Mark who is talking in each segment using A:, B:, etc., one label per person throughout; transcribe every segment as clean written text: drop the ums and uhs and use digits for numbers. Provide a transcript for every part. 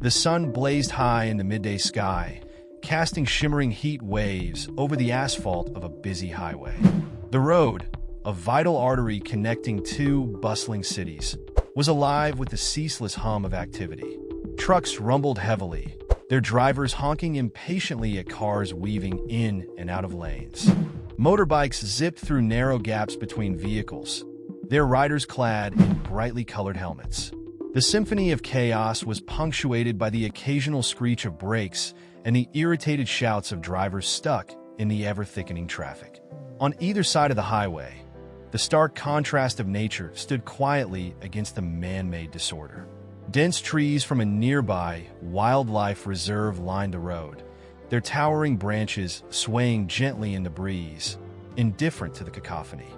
A: The sun blazed high in the midday sky, casting shimmering heat waves over the asphalt of a busy highway. The road, a vital artery connecting two bustling cities, was alive with the ceaseless hum of activity. Trucks rumbled heavily, their drivers honking impatiently at cars weaving in and out of lanes. Motorbikes zipped through narrow gaps between vehicles, their riders clad in brightly colored helmets. The symphony of chaos was punctuated by the occasional screech of brakes and the irritated shouts of drivers stuck in the ever-thickening traffic. On either side of the highway, the stark contrast of nature stood quietly against the man-made disorder. Dense trees from a nearby wildlife reserve lined the road, their towering branches swaying gently in the breeze, indifferent to the cacophony.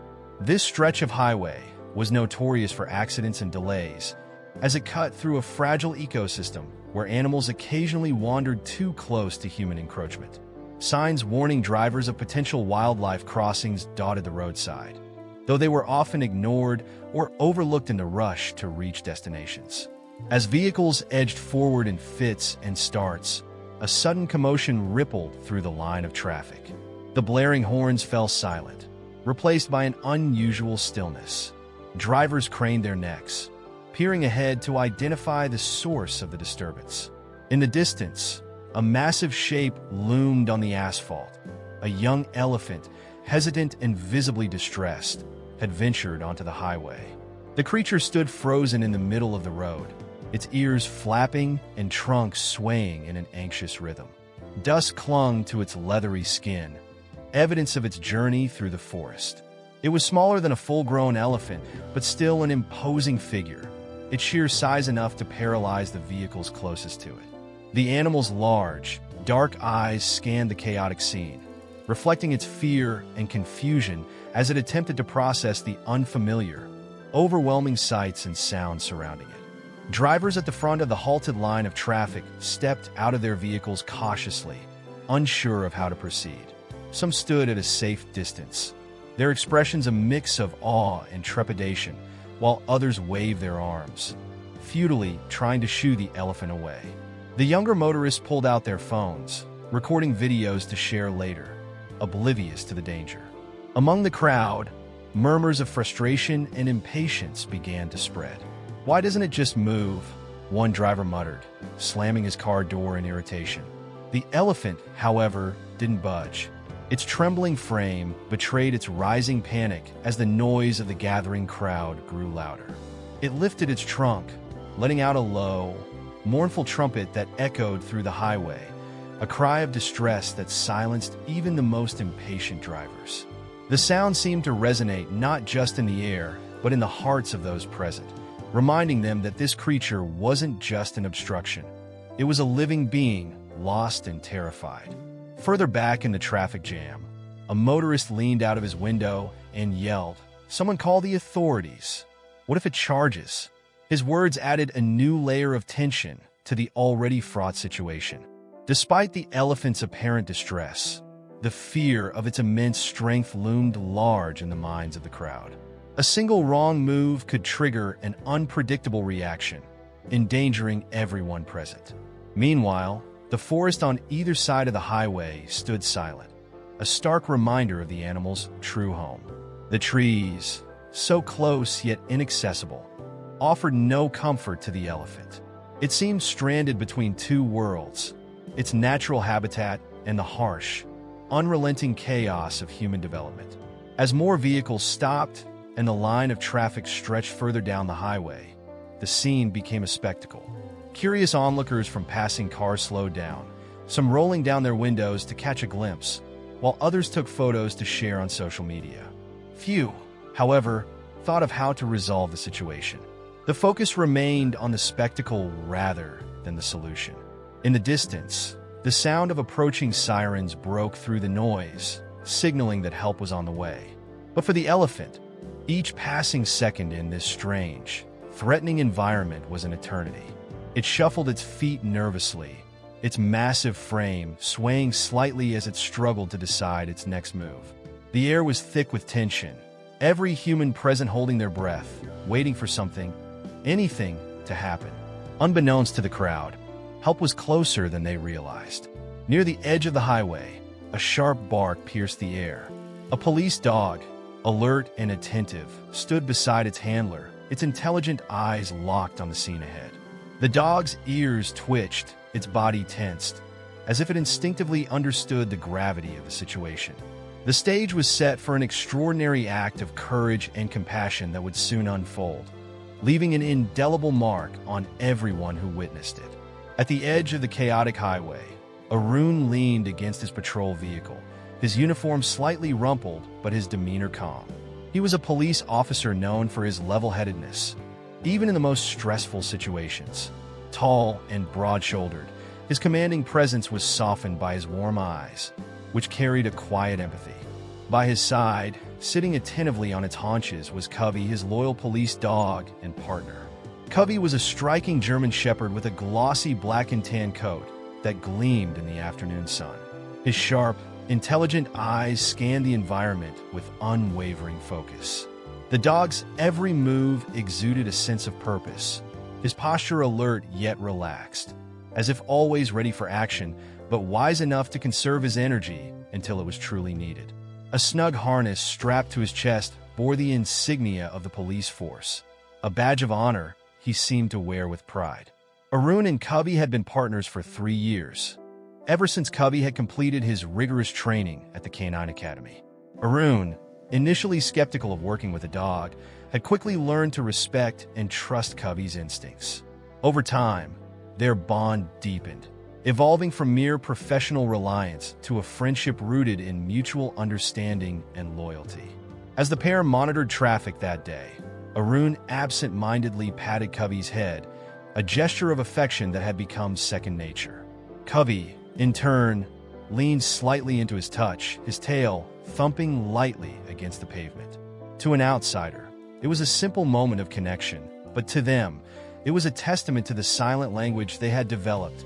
A: This stretch of highway was notorious for accidents and delays, as it cut through a fragile ecosystem where animals occasionally wandered too close to human encroachment. Signs warning drivers of potential wildlife crossings dotted the roadside, though they were often ignored or overlooked in the rush to reach destinations. As vehicles edged forward in fits and starts, a sudden commotion rippled through the line of traffic. The blaring horns fell silent, replaced by an unusual stillness. Drivers craned their necks, peering ahead to identify the source of the disturbance. In the distance, a massive shape loomed on the asphalt. A young elephant, hesitant and visibly distressed, had ventured onto the highway. The creature stood frozen in the middle of the road, its ears flapping and trunk swaying in an anxious rhythm. Dust clung to its leathery skin, evidence of its journey through the forest. It was smaller than a full-grown elephant, but still an imposing figure, its sheer size enough to paralyze the vehicles closest to it. The animal's large, dark eyes scanned the chaotic scene, reflecting its fear and confusion as it attempted to process the unfamiliar, overwhelming sights and sounds surrounding it. Drivers at the front of the halted line of traffic stepped out of their vehicles cautiously, unsure of how to proceed. Some stood at a safe distance, their expressions a mix of awe and trepidation, while others waved their arms, futilely trying to shoo the elephant away. The younger motorists pulled out their phones, recording videos to share later, oblivious to the danger. Among the crowd, murmurs of frustration and impatience began to spread. "Why doesn't it just move?" one driver muttered, slamming his car door in irritation. The elephant, however, didn't budge. Its trembling frame betrayed its rising panic as the noise of the gathering crowd grew louder. It lifted its trunk, letting out a low, mournful trumpet that echoed through the highway, a cry of distress that silenced even the most impatient drivers. The sound seemed to resonate not just in the air, but in the hearts of those present, reminding them that this creature wasn't just an obstruction. It was a living being, lost and terrified. Further back in the traffic jam, a motorist leaned out of his window and yelled, "Someone call the authorities. What if it charges?" His words added a new layer of tension to the already fraught situation. Despite the elephant's apparent distress, the fear of its immense strength loomed large in the minds of the crowd. A single wrong move could trigger an unpredictable reaction, endangering everyone present. Meanwhile, the forest on either side of the highway stood silent, a stark reminder of the animal's true home. The trees, so close yet inaccessible, offered no comfort to the elephant. It seemed stranded between two worlds, its natural habitat and the harsh, unrelenting chaos of human development. As more vehicles stopped and the line of traffic stretched further down the highway, the scene became a spectacle. Curious onlookers from passing cars slowed down, some rolling down their windows to catch a glimpse, while others took photos to share on social media. Few, however, thought of how to resolve the situation. The focus remained on the spectacle rather than the solution. In the distance, the sound of approaching sirens broke through the noise, signaling that help was on the way. But for the elephant, each passing second in this strange, threatening environment was an eternity. It shuffled its feet nervously, its massive frame swaying slightly as it struggled to decide its next move. The air was thick with tension, every human present holding their breath, waiting for something, anything, to happen. Unbeknownst to the crowd, Help was closer than they realized. Near the edge of the highway, a sharp bark pierced the air. A police dog, alert and attentive, stood beside its handler, its intelligent eyes locked on the scene ahead. The dog's ears twitched, its body tensed, as if it instinctively understood the gravity of the situation. The stage was set for an extraordinary act of courage and compassion that would soon unfold, leaving an indelible mark on everyone who witnessed it. At the edge of the chaotic highway, Arun leaned against his patrol vehicle, his uniform slightly rumpled but his demeanor calm. He was a police officer known for his level-headedness, even in the most stressful situations. Tall and broad-shouldered, his commanding presence was softened by his warm eyes, which carried a quiet empathy. By his side, sitting attentively on its haunches, was Covey, his loyal police dog and partner. Covey was a striking German shepherd with a glossy black and tan coat that gleamed in the afternoon sun. His sharp, intelligent eyes scanned the environment with unwavering focus. The dog's every move exuded a sense of purpose, his posture alert yet relaxed, as if always ready for action, but wise enough to conserve his energy until it was truly needed. A snug harness strapped to his chest bore the insignia of the police force, a badge of honor he seemed to wear with pride. Arun and Covey had been partners for 3 years, ever since Covey had completed his rigorous training at the Canine Academy. Arun, initially skeptical of working with a dog, had quickly learned to respect and trust Covey's instincts. Over time, their bond deepened, evolving from mere professional reliance to a friendship rooted in mutual understanding and loyalty. As the pair monitored traffic that day, Arun absent-mindedly patted Covey's head, a gesture of affection that had become second nature. Covey, in turn, leaned slightly into his touch, his tail thumping lightly against the pavement. To an outsider, it was a simple moment of connection, but to them, it was a testament to the silent language they had developed,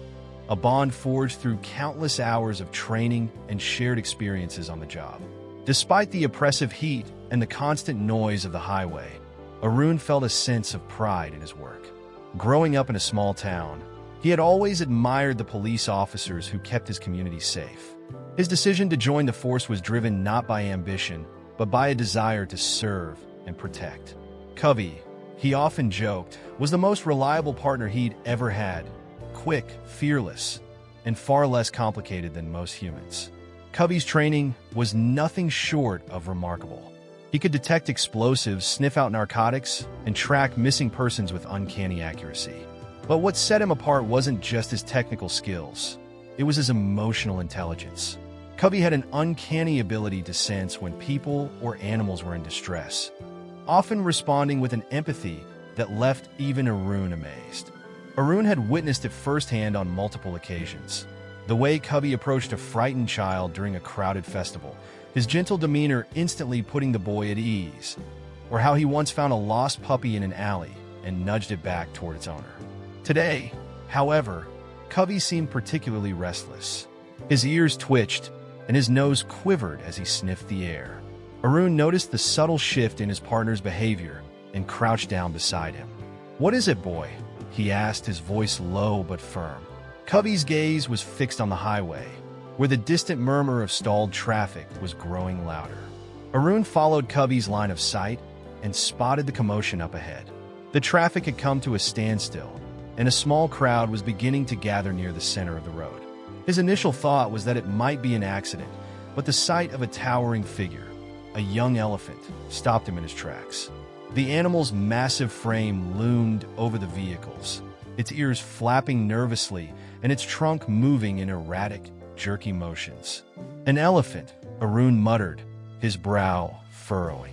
A: a bond forged through countless hours of training and shared experiences on the job. Despite the oppressive heat and the constant noise of the highway, Arun felt a sense of pride in his work. Growing up in a small town, he had always admired the police officers who kept his community safe. His decision to join the force was driven not by ambition, but by a desire to serve and protect. Covey, he often joked, was the most reliable partner he'd ever had, quick, fearless, and far less complicated than most humans. Covey's training was nothing short of remarkable. He could detect explosives, sniff out narcotics, and track missing persons with uncanny accuracy. But what set him apart wasn't just his technical skills. It was his emotional intelligence. Covey had an uncanny ability to sense when people or animals were in distress, often responding with an empathy that left even Arun amazed. Arun had witnessed it firsthand on multiple occasions. The way Covey approached a frightened child during a crowded festival, his gentle demeanor instantly putting the boy at ease, or how he once found a lost puppy in an alley and nudged it back toward its owner. Today, however, Covey seemed particularly restless. His ears twitched, and his nose quivered as he sniffed the air. Arun noticed the subtle shift in his partner's behavior and crouched down beside him. "What is it, boy?" he asked, his voice low but firm. Covey's gaze was fixed on the highway, where the distant murmur of stalled traffic was growing louder. Arun followed Covey's line of sight and spotted the commotion up ahead. The traffic had come to a standstill, and a small crowd was beginning to gather near the center of the road. His initial thought was that it might be an accident, but the sight of a towering figure, a young elephant, stopped him in his tracks. The animal's massive frame loomed over the vehicles, its ears flapping nervously and its trunk moving in erratic, jerky motions. "An elephant," Arun muttered, his brow furrowing.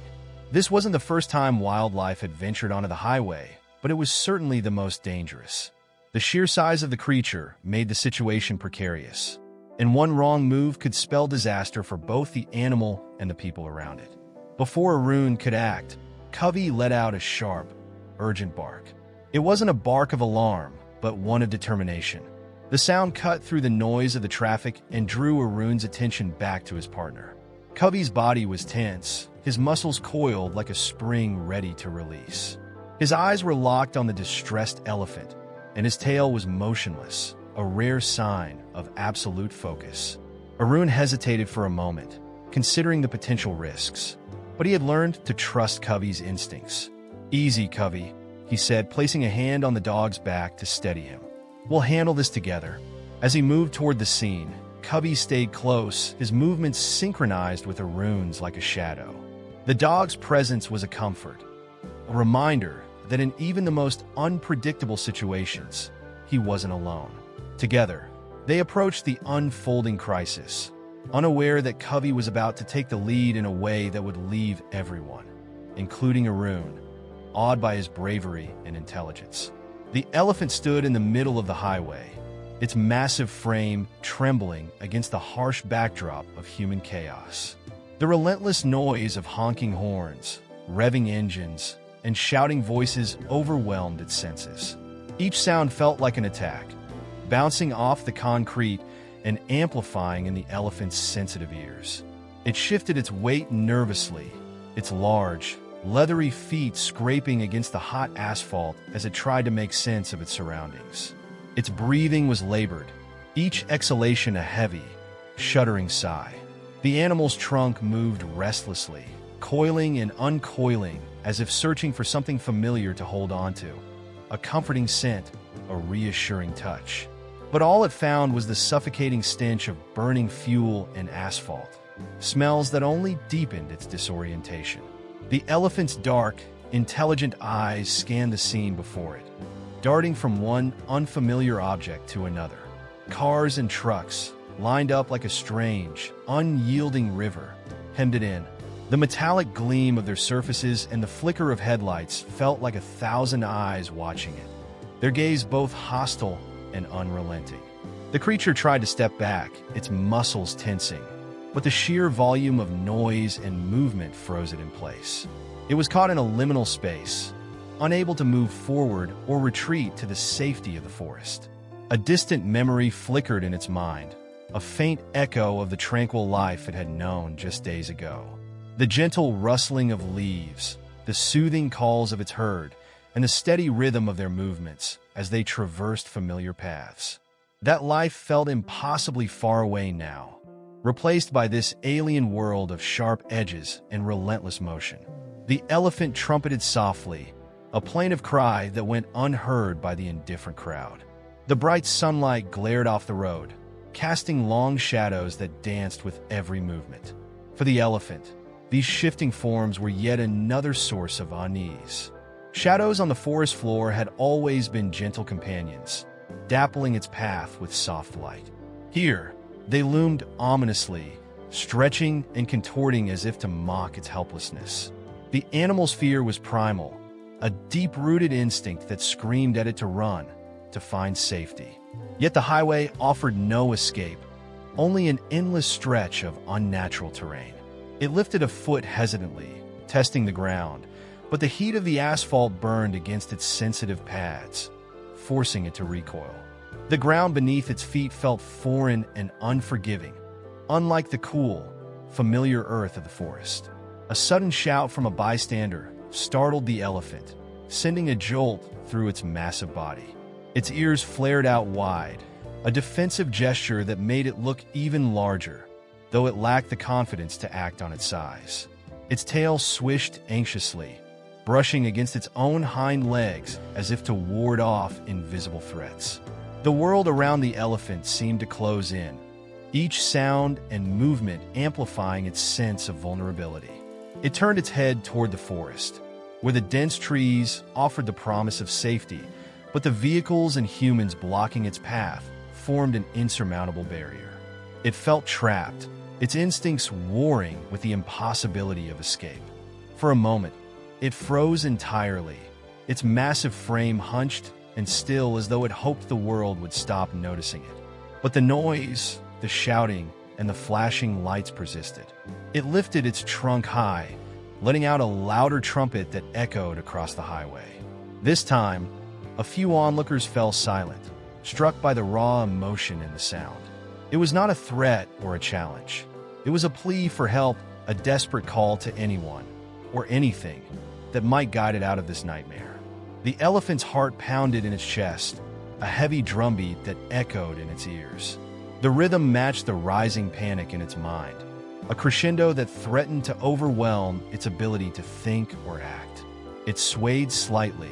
A: This wasn't the first time wildlife had ventured onto the highway, but it was certainly the most dangerous. The sheer size of the creature made the situation precarious, and one wrong move could spell disaster for both the animal and the people around it. Before Arun could act, Covey let out a sharp, urgent bark. It wasn't a bark of alarm, but one of determination. The sound cut through the noise of the traffic and drew Arun's attention back to his partner. Covey's body was tense, his muscles coiled like a spring ready to release. His eyes were locked on the distressed elephant, and his tail was motionless, a rare sign of absolute focus. Arun hesitated for a moment, considering the potential risks, but he had learned to trust Covey's instincts. "Easy, Covey," he said, placing a hand on the dog's back to steady him. "We'll handle this together." As he moved toward the scene, Covey stayed close, his movements synchronized with Arun's like a shadow. The dog's presence was a comfort, a reminder that in even the most unpredictable situations, he wasn't alone. Together, they approached the unfolding crisis, unaware that Covey was about to take the lead in a way that would leave everyone, including Arun, awed by his bravery and intelligence. The elephant stood in the middle of the highway, its massive frame trembling against the harsh backdrop of human chaos. The relentless noise of honking horns, revving engines, and shouting voices overwhelmed its senses. Each sound felt like an attack, bouncing off the concrete and amplifying in the elephant's sensitive ears. It shifted its weight nervously, its large, leathery feet scraping against the hot asphalt as it tried to make sense of its surroundings. Its breathing was labored, each exhalation a heavy, shuddering sigh. The animal's trunk moved restlessly, coiling and uncoiling as if searching for something familiar to hold on to. A comforting scent, a reassuring touch. But all it found was the suffocating stench of burning fuel and asphalt, smells that only deepened its disorientation. The elephant's dark, intelligent eyes scanned the scene before it, darting from one unfamiliar object to another. Cars and trucks, lined up like a strange, unyielding river, hemmed it in. The metallic gleam of their surfaces and the flicker of headlights felt like 1,000 eyes watching it, their gaze both hostile and unrelenting. The creature tried to step back, its muscles tensing, but the sheer volume of noise and movement froze it in place. It was caught in a liminal space, unable to move forward or retreat to the safety of the forest. A distant memory flickered in its mind, a faint echo of the tranquil life it had known just days ago. The gentle rustling of leaves, the soothing calls of its herd, and the steady rhythm of their movements as they traversed familiar paths. That life felt impossibly far away now, replaced by this alien world of sharp edges and relentless motion. The elephant trumpeted softly, a plaintive cry that went unheard by the indifferent crowd. The bright sunlight glared off the road, casting long shadows that danced with every movement. For the elephant, these shifting forms were yet another source of unease. Shadows on the forest floor had always been gentle companions, dappling its path with soft light. Here, they loomed ominously, stretching and contorting as if to mock its helplessness. The animal's fear was primal, a deep-rooted instinct that screamed at it to run, to find safety. Yet the highway offered no escape, only an endless stretch of unnatural terrain. It lifted a foot hesitantly, testing the ground, but the heat of the asphalt burned against its sensitive pads, forcing it to recoil. The ground beneath its feet felt foreign and unforgiving, unlike the cool, familiar earth of the forest. A sudden shout from a bystander startled the elephant, sending a jolt through its massive body. Its ears flared out wide, a defensive gesture that made it look even larger, though it lacked the confidence to act on its size. Its tail swished anxiously, brushing against its own hind legs as if to ward off invisible threats. The world around the elephant seemed to close in, each sound and movement amplifying its sense of vulnerability. It turned its head toward the forest, where the dense trees offered the promise of safety, but the vehicles and humans blocking its path formed an insurmountable barrier. It felt trapped, its instincts warring with the impossibility of escape. For a moment, it froze entirely, its massive frame hunched and still as though it hoped the world would stop noticing it. But the noise, the shouting, and the flashing lights persisted. It lifted its trunk high, letting out a louder trumpet that echoed across the highway. This time, a few onlookers fell silent, struck by the raw emotion in the sound. It was not a threat or a challenge. It was a plea for help, a desperate call to anyone, or anything, that might guide it out of this nightmare. The elephant's heart pounded in its chest, a heavy drumbeat that echoed in its ears. The rhythm matched the rising panic in its mind, a crescendo that threatened to overwhelm its ability to think or act. It swayed slightly,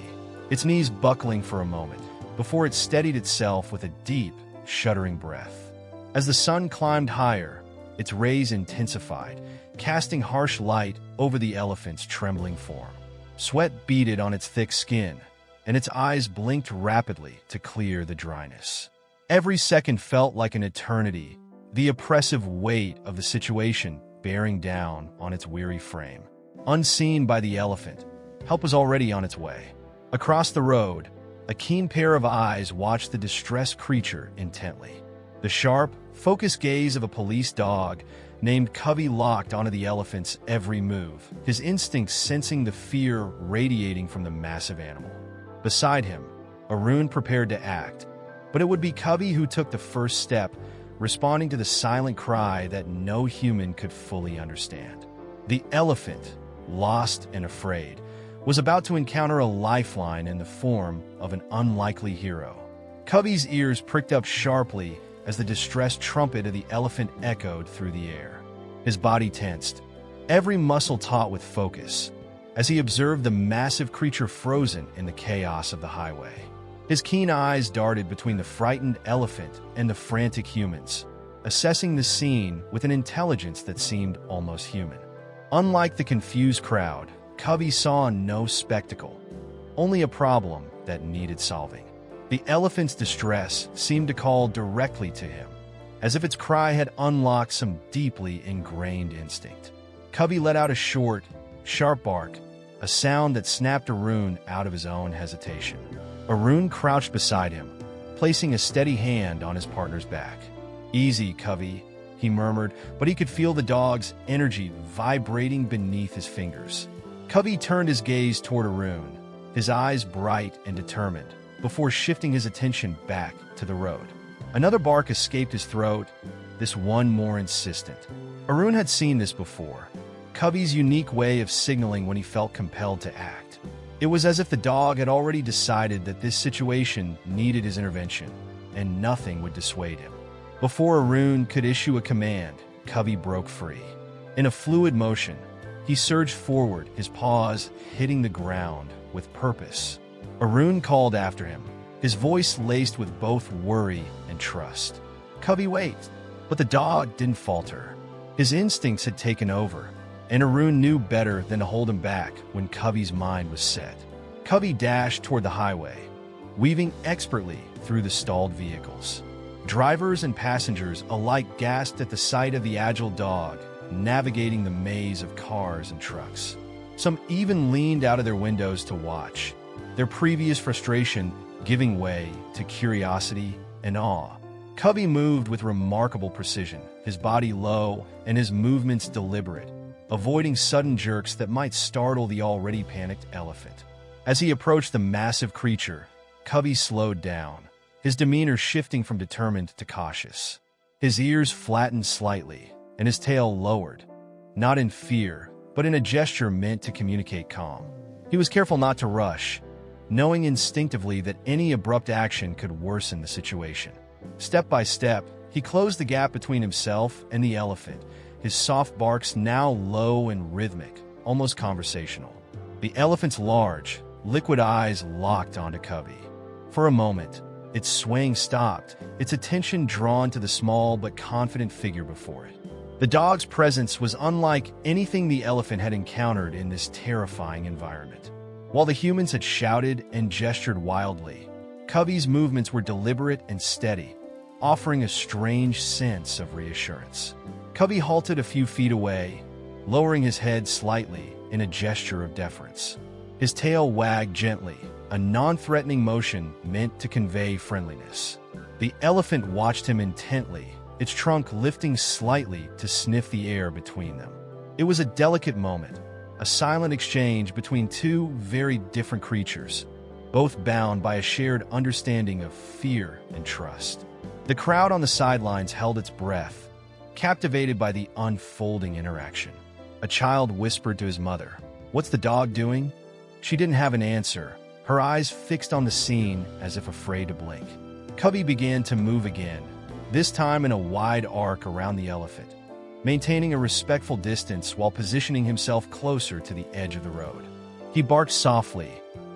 A: its knees buckling for a moment, before it steadied itself with a deep, shuddering breath. As the sun climbed higher, its rays intensified, casting harsh light over the elephant's trembling form. Sweat beaded on its thick skin, and its eyes blinked rapidly to clear the dryness. Every second felt like an eternity, the oppressive weight of the situation bearing down on its weary frame. Unseen by the elephant, help was already on its way. Across the road, a keen pair of eyes watched the distressed creature intently. The sharp, focused gaze of a police dog named Covey locked onto the elephant's every move, his instincts sensing the fear radiating from the massive animal. Beside him, Arun prepared to act, but it would be Covey who took the first step, responding to the silent cry that no human could fully understand. The elephant, lost and afraid, was about to encounter a lifeline in the form of an unlikely hero. Covey's ears pricked up sharply as the distressed trumpet of the elephant echoed through the air. His body tensed, every muscle taut with focus, as he observed the massive creature frozen in the chaos of the highway. His keen eyes darted between the frightened elephant and the frantic humans, assessing the scene with an intelligence that seemed almost human. Unlike the confused crowd, Covey saw no spectacle, only a problem that needed solving. The elephant's distress seemed to call directly to him, as if its cry had unlocked some deeply ingrained instinct. Covey let out a short, sharp bark, a sound that snapped Arun out of his own hesitation. Arun crouched beside him, placing a steady hand on his partner's back. "Easy, Covey," he murmured, but he could feel the dog's energy vibrating beneath his fingers. Covey turned his gaze toward Arun, his eyes bright and determined, before shifting his attention back to the road. Another bark escaped his throat, this one more insistent. Arun had seen this before, Covey's unique way of signaling when he felt compelled to act. It was as if the dog had already decided that this situation needed his intervention, and nothing would dissuade him. Before Arun could issue a command, Covey broke free. In a fluid motion, he surged forward, his paws hitting the ground with purpose. Arun called after him, his voice laced with both worry and trust. "Covey, wait!" But the dog didn't falter. His instincts had taken over, and Arun knew better than to hold him back when Covey's mind was set. Covey dashed toward the highway, weaving expertly through the stalled vehicles. Drivers and passengers alike gasped at the sight of the agile dog, navigating the maze of cars and trucks. Some even leaned out of their windows to watch, their previous frustration giving way to curiosity and awe. Covey moved with remarkable precision, his body low and his movements deliberate, avoiding sudden jerks that might startle the already panicked elephant. As he approached the massive creature, Covey slowed down, his demeanor shifting from determined to cautious. His ears flattened slightly, and his tail lowered, not in fear, but in a gesture meant to communicate calm. He was careful not to rush, knowing instinctively that any abrupt action could worsen the situation. Step by step, he closed the gap between himself and the elephant, his soft barks now low and rhythmic, almost conversational. The elephant's large, liquid eyes locked onto Covey. For a moment, its swaying stopped, its attention drawn to the small but confident figure before it. The dog's presence was unlike anything the elephant had encountered in this terrifying environment. While the humans had shouted and gestured wildly, Covey's movements were deliberate and steady, offering a strange sense of reassurance. Covey halted a few feet away, lowering his head slightly in a gesture of deference. His tail wagged gently, a non-threatening motion meant to convey friendliness. The elephant watched him intently, its trunk lifting slightly to sniff the air between them. It was a delicate moment, a silent exchange between two very different creatures, both bound by a shared understanding of fear and trust. The crowd on the sidelines held its breath, captivated by the unfolding interaction. A child whispered to his mother, "What's the dog doing?" She didn't have an answer, her eyes fixed on the scene as if afraid to blink. Covey began to move again, this time in a wide arc around the elephant, maintaining a respectful distance while positioning himself closer to the edge of the road. He barked softly,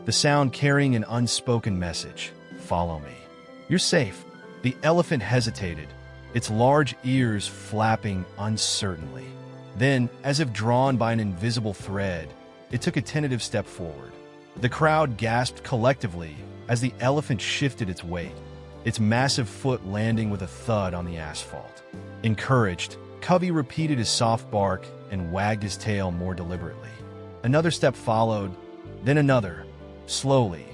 A: the sound carrying an unspoken message: "Follow me. You're safe." The elephant hesitated, its large ears flapping uncertainly. Then, as if drawn by an invisible thread, it took a tentative step forward. The crowd gasped collectively as the elephant shifted its weight, its massive foot landing with a thud on the asphalt. Encouraged, Covey repeated his soft bark and wagged his tail more deliberately. Another step followed, then another. Slowly,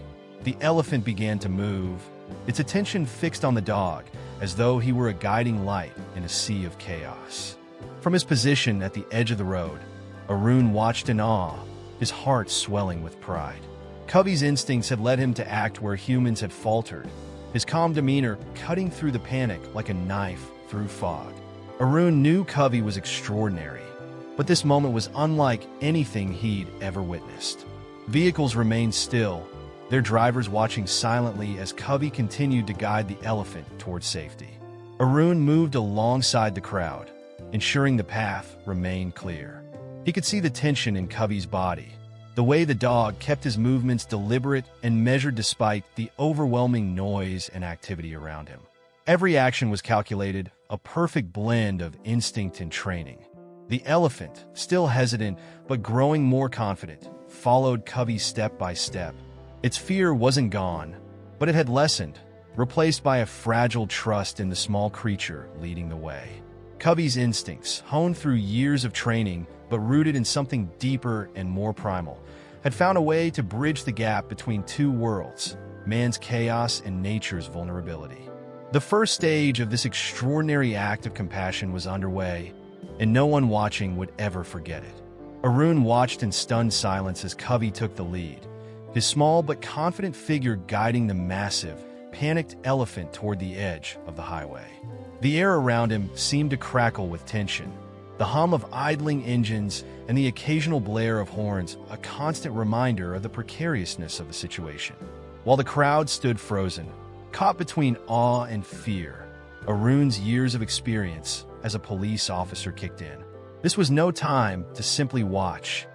A: the elephant began to move, its attention fixed on the dog, as though he were a guiding light in a sea of chaos. From his position at the edge of the road, Arun watched in awe, his heart swelling with pride. Covey's instincts had led him to act where humans had faltered, his calm demeanor cutting through the panic like a knife through fog. Arun knew Covey was extraordinary, but this moment was unlike anything he'd ever witnessed. Vehicles remained still, their drivers watching silently as Covey continued to guide the elephant towards safety. Arun moved alongside the crowd, ensuring the path remained clear. He could see the tension in Covey's body, the way the dog kept his movements deliberate and measured despite the overwhelming noise and activity around him. Every action was calculated, a perfect blend of instinct and training. The elephant, still hesitant but growing more confident, followed Covey step by step. Its fear wasn't gone, but it had lessened, replaced by a fragile trust in the small creature leading the way. Covey's instincts, honed through years of training but rooted in something deeper and more primal, had found a way to bridge the gap between two worlds, man's chaos and nature's vulnerability. The first stage of this extraordinary act of compassion was underway, and no one watching would ever forget it. Arun watched in stunned silence as Covey took the lead, his small but confident figure guiding the massive, panicked elephant toward the edge of the highway. The air around him seemed to crackle with tension, the hum of idling engines and the occasional blare of horns a constant reminder of the precariousness of the situation. While the crowd stood frozen, caught between awe and fear, Arun's years of experience as a police officer kicked in. This was no time to simply watch.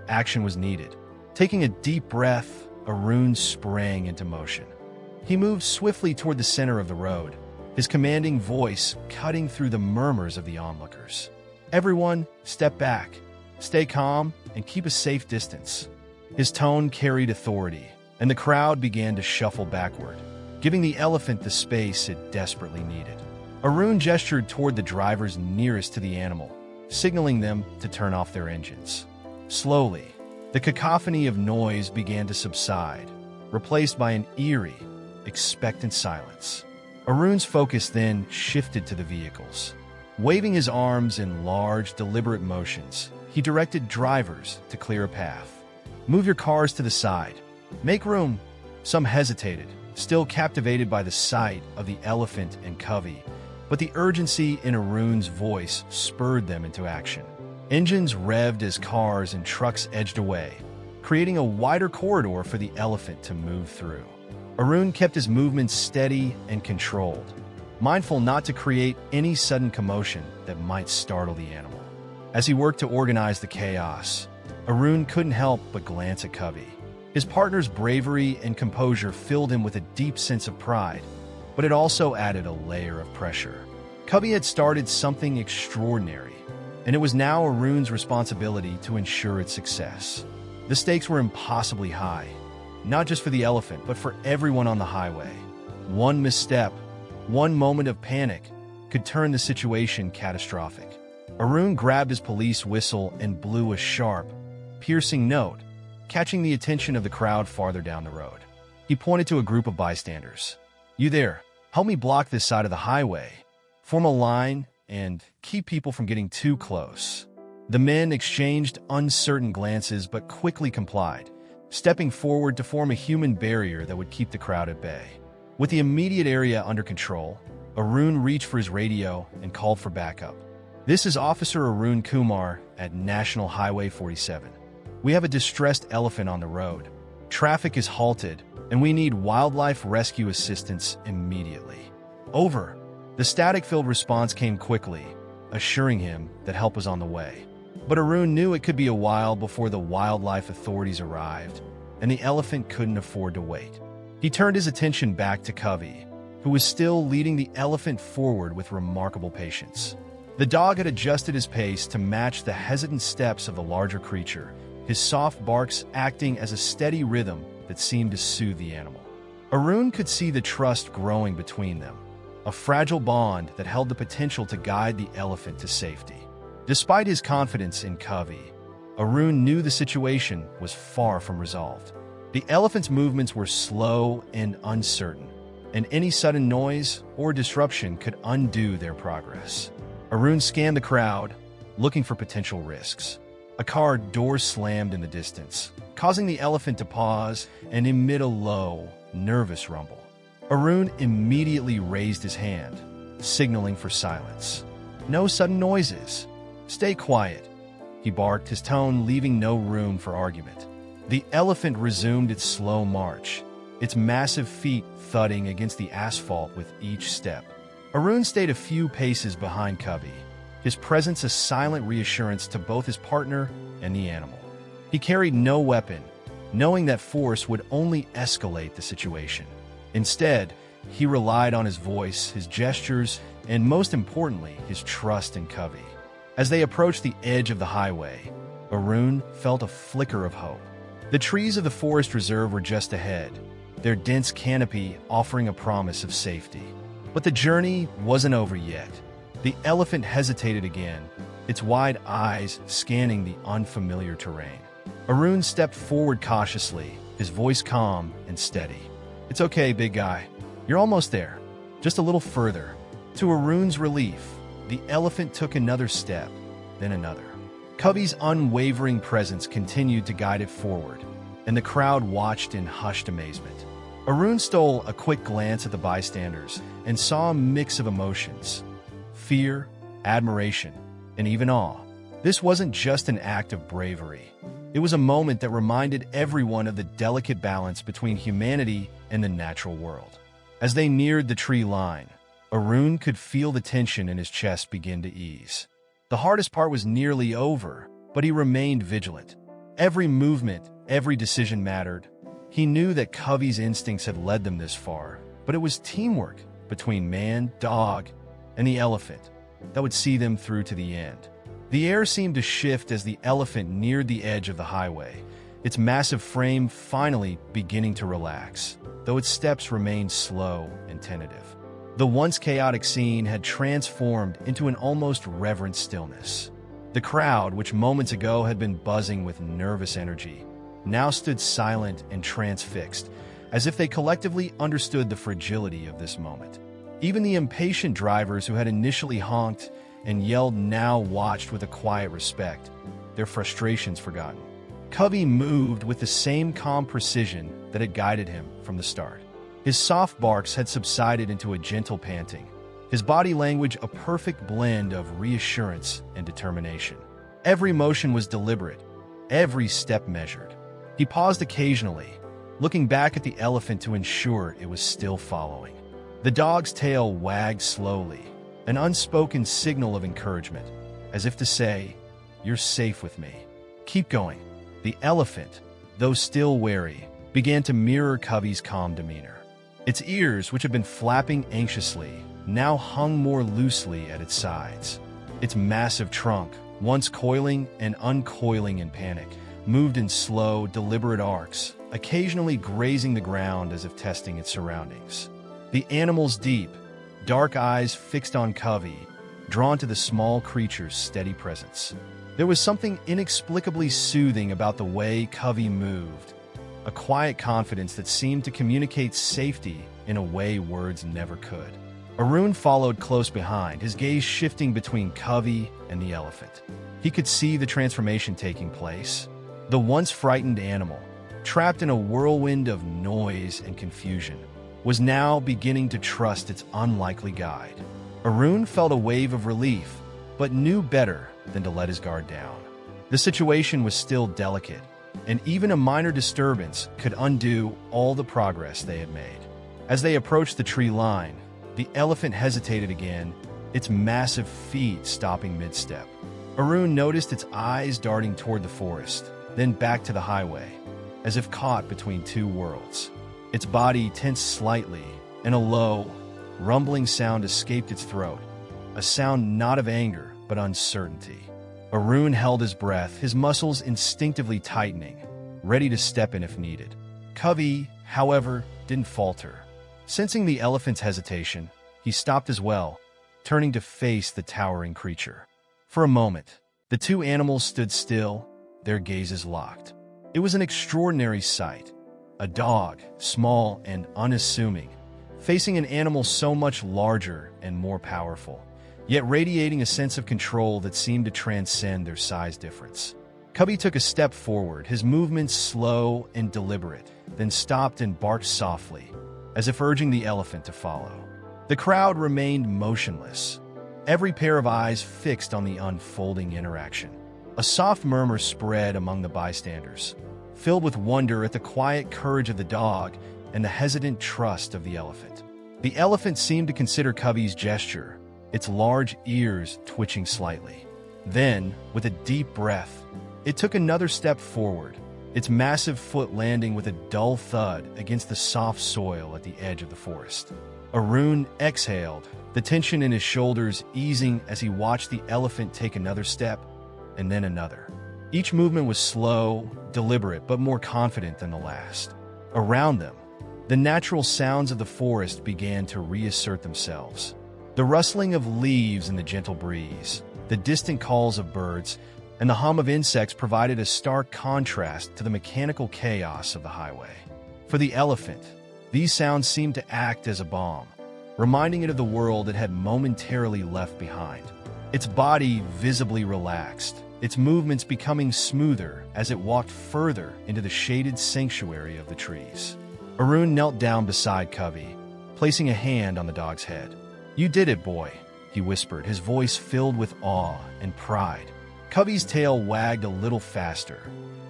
A: Action was needed. Taking a deep breath, Arun sprang into motion. He moved swiftly toward the center of the road, his commanding voice cutting through the murmurs of the onlookers. "Everyone, step back, stay calm, and keep a safe distance." His tone carried authority, and the crowd began to shuffle backward, giving the elephant the space it desperately needed. Arun gestured toward the drivers nearest to the animal, signaling them to turn off their engines. Slowly, the cacophony of noise began to subside, replaced by an eerie, expectant silence. Arun's focus then shifted to the vehicles. Waving his arms in large, deliberate motions, he directed drivers to clear a path. "Move your cars to the side. Make room." Some hesitated, still captivated by the sight of the elephant and Covey, but the urgency in Arun's voice spurred them into action. Engines revved as cars and trucks edged away, creating a wider corridor for the elephant to move through. Arun kept his movements steady and controlled, mindful not to create any sudden commotion that might startle the animal. As he worked to organize the chaos, Arun couldn't help but glance at Covey. His partner's bravery and composure filled him with a deep sense of pride, but it also added a layer of pressure. Covey had started something extraordinary, and it was now Arun's responsibility to ensure its success. The stakes were impossibly high, not just for the elephant, but for everyone on the highway. One misstep, one moment of panic, could turn the situation catastrophic. Arun grabbed his police whistle and blew a sharp, piercing note, catching the attention of the crowd farther down the road. He pointed to a group of bystanders. "You there, help me block this side of the highway. Form a line and keep people from getting too close." The men exchanged uncertain glances but quickly complied, stepping forward to form a human barrier that would keep the crowd at bay. With the immediate area under control, Arun reached for his radio and called for backup. "This is Officer Arun Kumar at National Highway 47. We have a distressed elephant on the road. Traffic is halted, and we need wildlife rescue assistance immediately. Over. The static-filled response came quickly, assuring him that help was on the way. But Arun knew it could be a while before the wildlife authorities arrived, and the elephant couldn't afford to wait. He turned his attention back to Covey, who was still leading the elephant forward with remarkable patience. The dog had adjusted his pace to match the hesitant steps of the larger creature, his soft barks acting as a steady rhythm that seemed to soothe the animal. Arun could see the trust growing between them, a fragile bond that held the potential to guide the elephant to safety. Despite his confidence in Covey, Arun knew the situation was far from resolved. The elephant's movements were slow and uncertain, and any sudden noise or disruption could undo their progress. Arun scanned the crowd, looking for potential risks. A car door slammed in the distance, causing the elephant to pause and emit a low, nervous rumble. Arun immediately raised his hand, signaling for silence. "No sudden noises. Stay quiet," he barked, his tone leaving no room for argument. The elephant resumed its slow march, its massive feet thudding against the asphalt with each step. Arun stayed a few paces behind Covey, his presence a silent reassurance to both his partner and the animal. He carried no weapon, knowing that force would only escalate the situation. Instead, he relied on his voice, his gestures, and most importantly, his trust in Covey. As they approached the edge of the highway, Arun felt a flicker of hope. The trees of the forest reserve were just ahead, their dense canopy offering a promise of safety. But the journey wasn't over yet. The elephant hesitated again, its wide eyes scanning the unfamiliar terrain. Arun stepped forward cautiously, his voice calm and steady. "It's okay, big guy. You're almost there. Just a little further." To Arun's relief, the elephant took another step, then another. Covey's unwavering presence continued to guide it forward, and the crowd watched in hushed amazement. Arun stole a quick glance at the bystanders and saw a mix of emotions: fear, admiration, and even awe. This wasn't just an act of bravery. It was a moment that reminded everyone of the delicate balance between humanity and the natural world. As they neared the tree line, Arun could feel the tension in his chest begin to ease. The hardest part was nearly over, but he remained vigilant. Every movement, every decision mattered. He knew that Covey's instincts had led them this far, but it was teamwork between man, dog, and the elephant that would see them through to the end. The air seemed to shift as the elephant neared the edge of the highway, its massive frame finally beginning to relax, though its steps remained slow and tentative. The once chaotic scene had transformed into an almost reverent stillness. The crowd, which moments ago had been buzzing with nervous energy, now stood silent and transfixed, as if they collectively understood the fragility of this moment. Even the impatient drivers who had initially honked and yelled now watched with a quiet respect, their frustrations forgotten. Covey moved with the same calm precision that had guided him from the start. His soft barks had subsided into a gentle panting, his body language a perfect blend of reassurance and determination. Every motion was deliberate, every step measured. He paused occasionally, looking back at the elephant to ensure it was still following. The dog's tail wagged slowly, an unspoken signal of encouragement, as if to say, "You're safe with me. Keep going." The elephant, though still wary, began to mirror Covey's calm demeanor. Its ears, which had been flapping anxiously, now hung more loosely at its sides. Its massive trunk, once coiling and uncoiling in panic, moved in slow, deliberate arcs, occasionally grazing the ground as if testing its surroundings. The animal's deep, dark eyes fixed on Covey, drawn to the small creature's steady presence. There was something inexplicably soothing about the way Covey moved, a quiet confidence that seemed to communicate safety in a way words never could. Arun followed close behind, his gaze shifting between Covey and the elephant. He could see the transformation taking place. The once frightened animal, trapped in a whirlwind of noise and confusion, was now beginning to trust its unlikely guide. Arun felt a wave of relief, but knew better than to let his guard down. The situation was still delicate, and even a minor disturbance could undo all the progress they had made. As they approached the tree line, the elephant hesitated again, its massive feet stopping mid-step. Arun noticed its eyes darting toward the forest, then back to the highway, as if caught between two worlds. Its body tensed slightly, and a low, rumbling sound escaped its throat, a sound not of anger, but uncertainty. Arun held his breath, his muscles instinctively tightening, ready to step in if needed. Covey, however, didn't falter. Sensing the elephant's hesitation, he stopped as well, turning to face the towering creature. For a moment, the two animals stood still, their gazes locked. It was an extraordinary sight. A dog, small and unassuming, facing an animal so much larger and more powerful, yet radiating a sense of control that seemed to transcend their size difference. Cubby took a step forward, his movements slow and deliberate, then stopped and barked softly, as if urging the elephant to follow. The crowd remained motionless, every pair of eyes fixed on the unfolding interaction. A soft murmur spread among the bystanders, filled with wonder at the quiet courage of the dog and the hesitant trust of the elephant. The elephant seemed to consider Cubby's gesture, its large ears twitching slightly. Then, with a deep breath, it took another step forward, its massive foot landing with a dull thud against the soft soil at the edge of the forest. Arun exhaled, the tension in his shoulders easing as he watched the elephant take another step, and then another. Each movement was slow, deliberate, but more confident than the last. Around them, the natural sounds of the forest began to reassert themselves. The rustling of leaves in the gentle breeze, the distant calls of birds, and the hum of insects provided a stark contrast to the mechanical chaos of the highway. For the elephant, these sounds seemed to act as a balm, reminding it of the world it had momentarily left behind. Its body visibly relaxed, its movements becoming smoother as it walked further into the shaded sanctuary of the trees. Arun knelt down beside Covey, placing a hand on the dog's head. "You did it, boy," he whispered, his voice filled with awe and pride. Covey's tail wagged a little faster,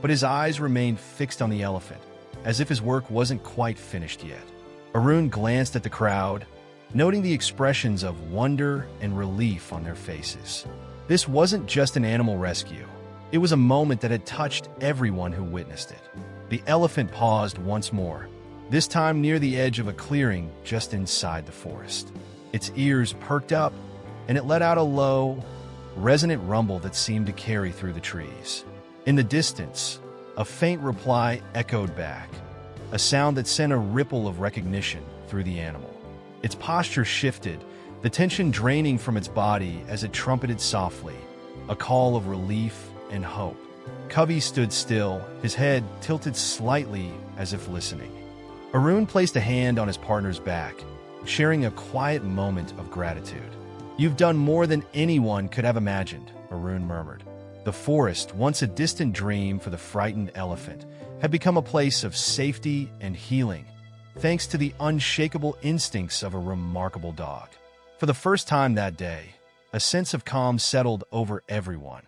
A: but his eyes remained fixed on the elephant, as if his work wasn't quite finished yet. Arun glanced at the crowd, noting the expressions of wonder and relief on their faces. This wasn't just an animal rescue. It was a moment that had touched everyone who witnessed it. The elephant paused once more, this time near the edge of a clearing just inside the forest. Its ears perked up, and it let out a low, resonant rumble that seemed to carry through the trees. In the distance, a faint reply echoed back, a sound that sent a ripple of recognition through the animal. Its posture shifted, the tension draining from its body as it trumpeted softly, a call of relief and hope. Covey stood still, his head tilted slightly as if listening. Arun placed a hand on his partner's back, sharing a quiet moment of gratitude. "You've done more than anyone could have imagined," Arun murmured. The forest, once a distant dream for the frightened elephant, had become a place of safety and healing, thanks to the unshakable instincts of a remarkable dog. For the first time that day, a sense of calm settled over everyone,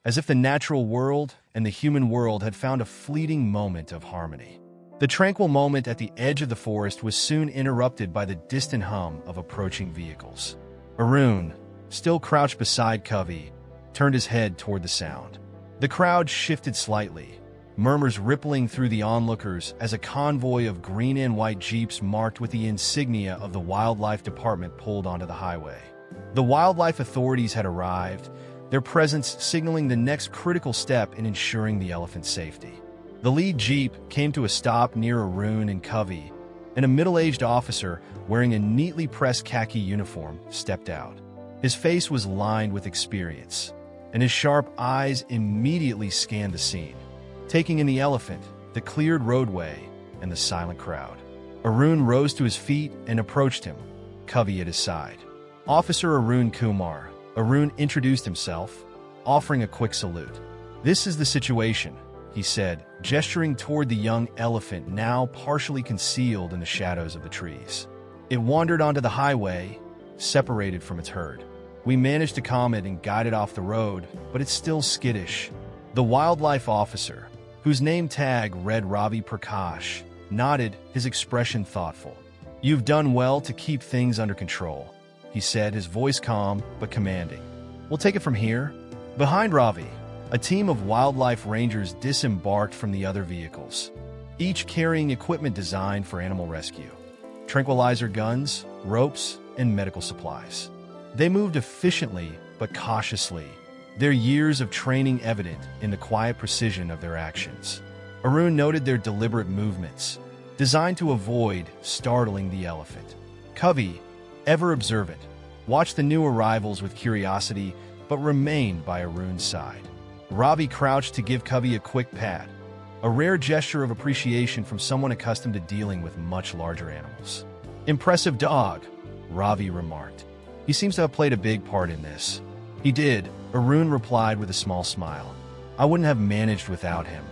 A: as if the natural world and the human world had found a fleeting moment of harmony. The tranquil moment at the edge of the forest was soon interrupted by the distant hum of approaching vehicles. Arun, still crouched beside Covey, turned his head toward the sound. The crowd shifted slightly, murmurs rippling through the onlookers as a convoy of green and white jeeps marked with the insignia of the Wildlife Department pulled onto the highway. The wildlife authorities had arrived, their presence signaling the next critical step in ensuring the elephant's safety. The lead jeep came to a stop near Arun and Covey, and a middle-aged officer wearing a neatly pressed khaki uniform stepped out. His face was lined with experience, and his sharp eyes immediately scanned the scene, taking in the elephant, the cleared roadway, and the silent crowd. Arun rose to his feet and approached him, Covey at his side. "Officer Arun Kumar," Arun introduced himself, offering a quick salute. "This is the situation," he said, gesturing toward the young elephant now partially concealed in the shadows of the trees. It wandered onto the highway, separated from its herd. "We managed to calm it and guide it off the road, but it's still skittish." The wildlife officer, whose name tag read Ravi Prakash, nodded, his expression thoughtful. "You've done well to keep things under control," he said, his voice calm but commanding. "We'll take it from here." Behind Ravi, a team of wildlife rangers disembarked from the other vehicles, each carrying equipment designed for animal rescue: tranquilizer guns, ropes, and medical supplies. They moved efficiently but cautiously, their years of training evident in the quiet precision of their actions. Arun noted their deliberate movements, designed to avoid startling the elephant. Covey, ever observant, watched the new arrivals with curiosity but remained by Arun's side. Ravi crouched to give Covey a quick pat, a rare gesture of appreciation from someone accustomed to dealing with much larger animals. "Impressive dog," Ravi remarked. "He seems to have played a big part in this." "He did," Arun replied with a small smile. "I wouldn't have managed without him."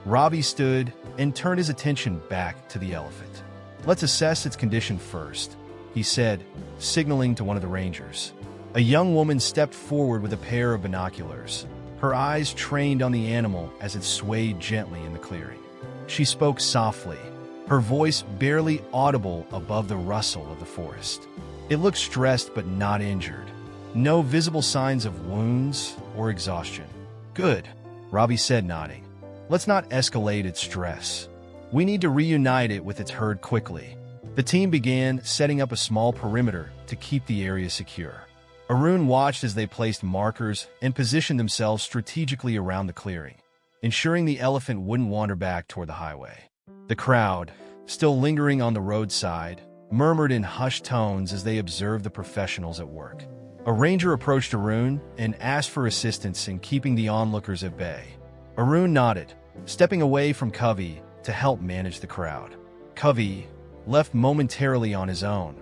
A: Ravi stood and turned his attention back to the elephant. "Let's assess its condition first," he said, signaling to one of the rangers. A young woman stepped forward with a pair of binoculars, her eyes trained on the animal as it swayed gently in the clearing. She spoke softly, her voice barely audible above the rustle of the forest. It looked stressed but not injured. No visible signs of wounds or exhaustion. "Good," Ravi said, nodding. "Let's not escalate its stress. We need to reunite it with its herd quickly." The team began setting up a small perimeter to keep the area secure. Arun watched as they placed markers and positioned themselves strategically around the clearing, ensuring the elephant wouldn't wander back toward the highway. The crowd, still lingering on the roadside, murmured in hushed tones as they observed the professionals at work. A ranger approached Arun and asked for assistance in keeping the onlookers at bay. Arun nodded, stepping away from Covey to help manage the crowd. Covey, left momentarily on his own,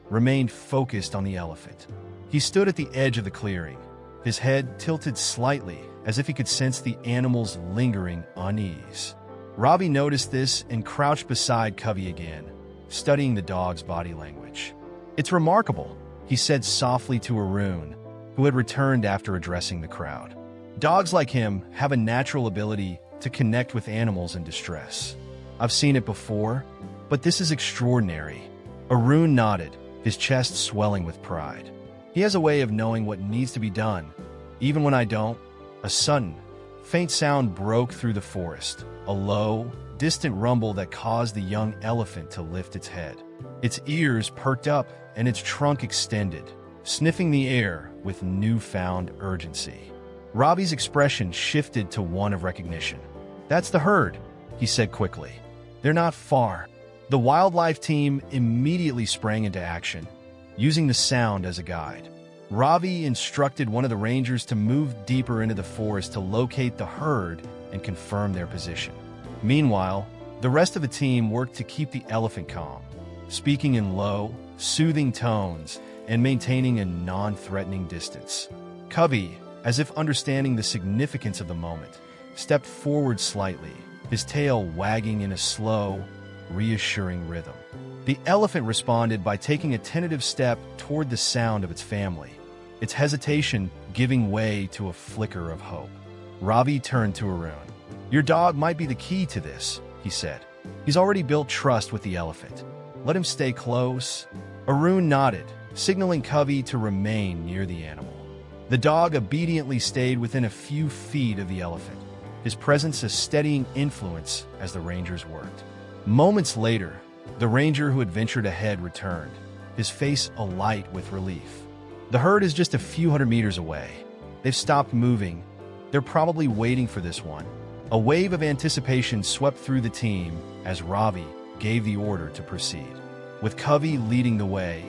A: remained focused on the elephant. He stood at the edge of the clearing, his head tilted slightly as if he could sense the animal's lingering unease. Ravi noticed this and crouched beside Covey again, studying the dog's body language. "It's remarkable," he said softly to Arun, who had returned after addressing the crowd. "Dogs like him have a natural ability to connect with animals in distress. I've seen it before, but this is extraordinary." Arun nodded, his chest swelling with pride. "He has a way of knowing what needs to be done, even when I don't." A sudden, faint sound broke through the forest, a low, distant rumble that caused the young elephant to lift its head. Its ears perked up and its trunk extended, sniffing the air with newfound urgency. Ravi's expression shifted to one of recognition. "That's the herd," he said quickly. "They're not far." The wildlife team immediately sprang into action, using the sound as a guide. Ravi instructed one of the rangers to move deeper into the forest to locate the herd and confirm their position. Meanwhile, the rest of the team worked to keep the elephant calm, speaking in low, soothing tones and maintaining a non-threatening distance. Covey, as if understanding the significance of the moment, stepped forward slightly, his tail wagging in a slow, reassuring rhythm. The elephant responded by taking a tentative step toward the sound of its family, its hesitation giving way to a flicker of hope. Ravi turned to Arun. "Your dog might be the key to this," he said. "He's already built trust with the elephant. Let him stay close." Arun nodded, signaling Covey to remain near the animal. The dog obediently stayed within a few feet of the elephant, his presence a steadying influence as the rangers worked. Moments later, the ranger who had ventured ahead returned, his face alight with relief. "The herd is just a few hundred meters away. They've stopped moving. They're probably waiting for this one." A wave of anticipation swept through the team as Ravi gave the order to proceed. With Covey leading the way,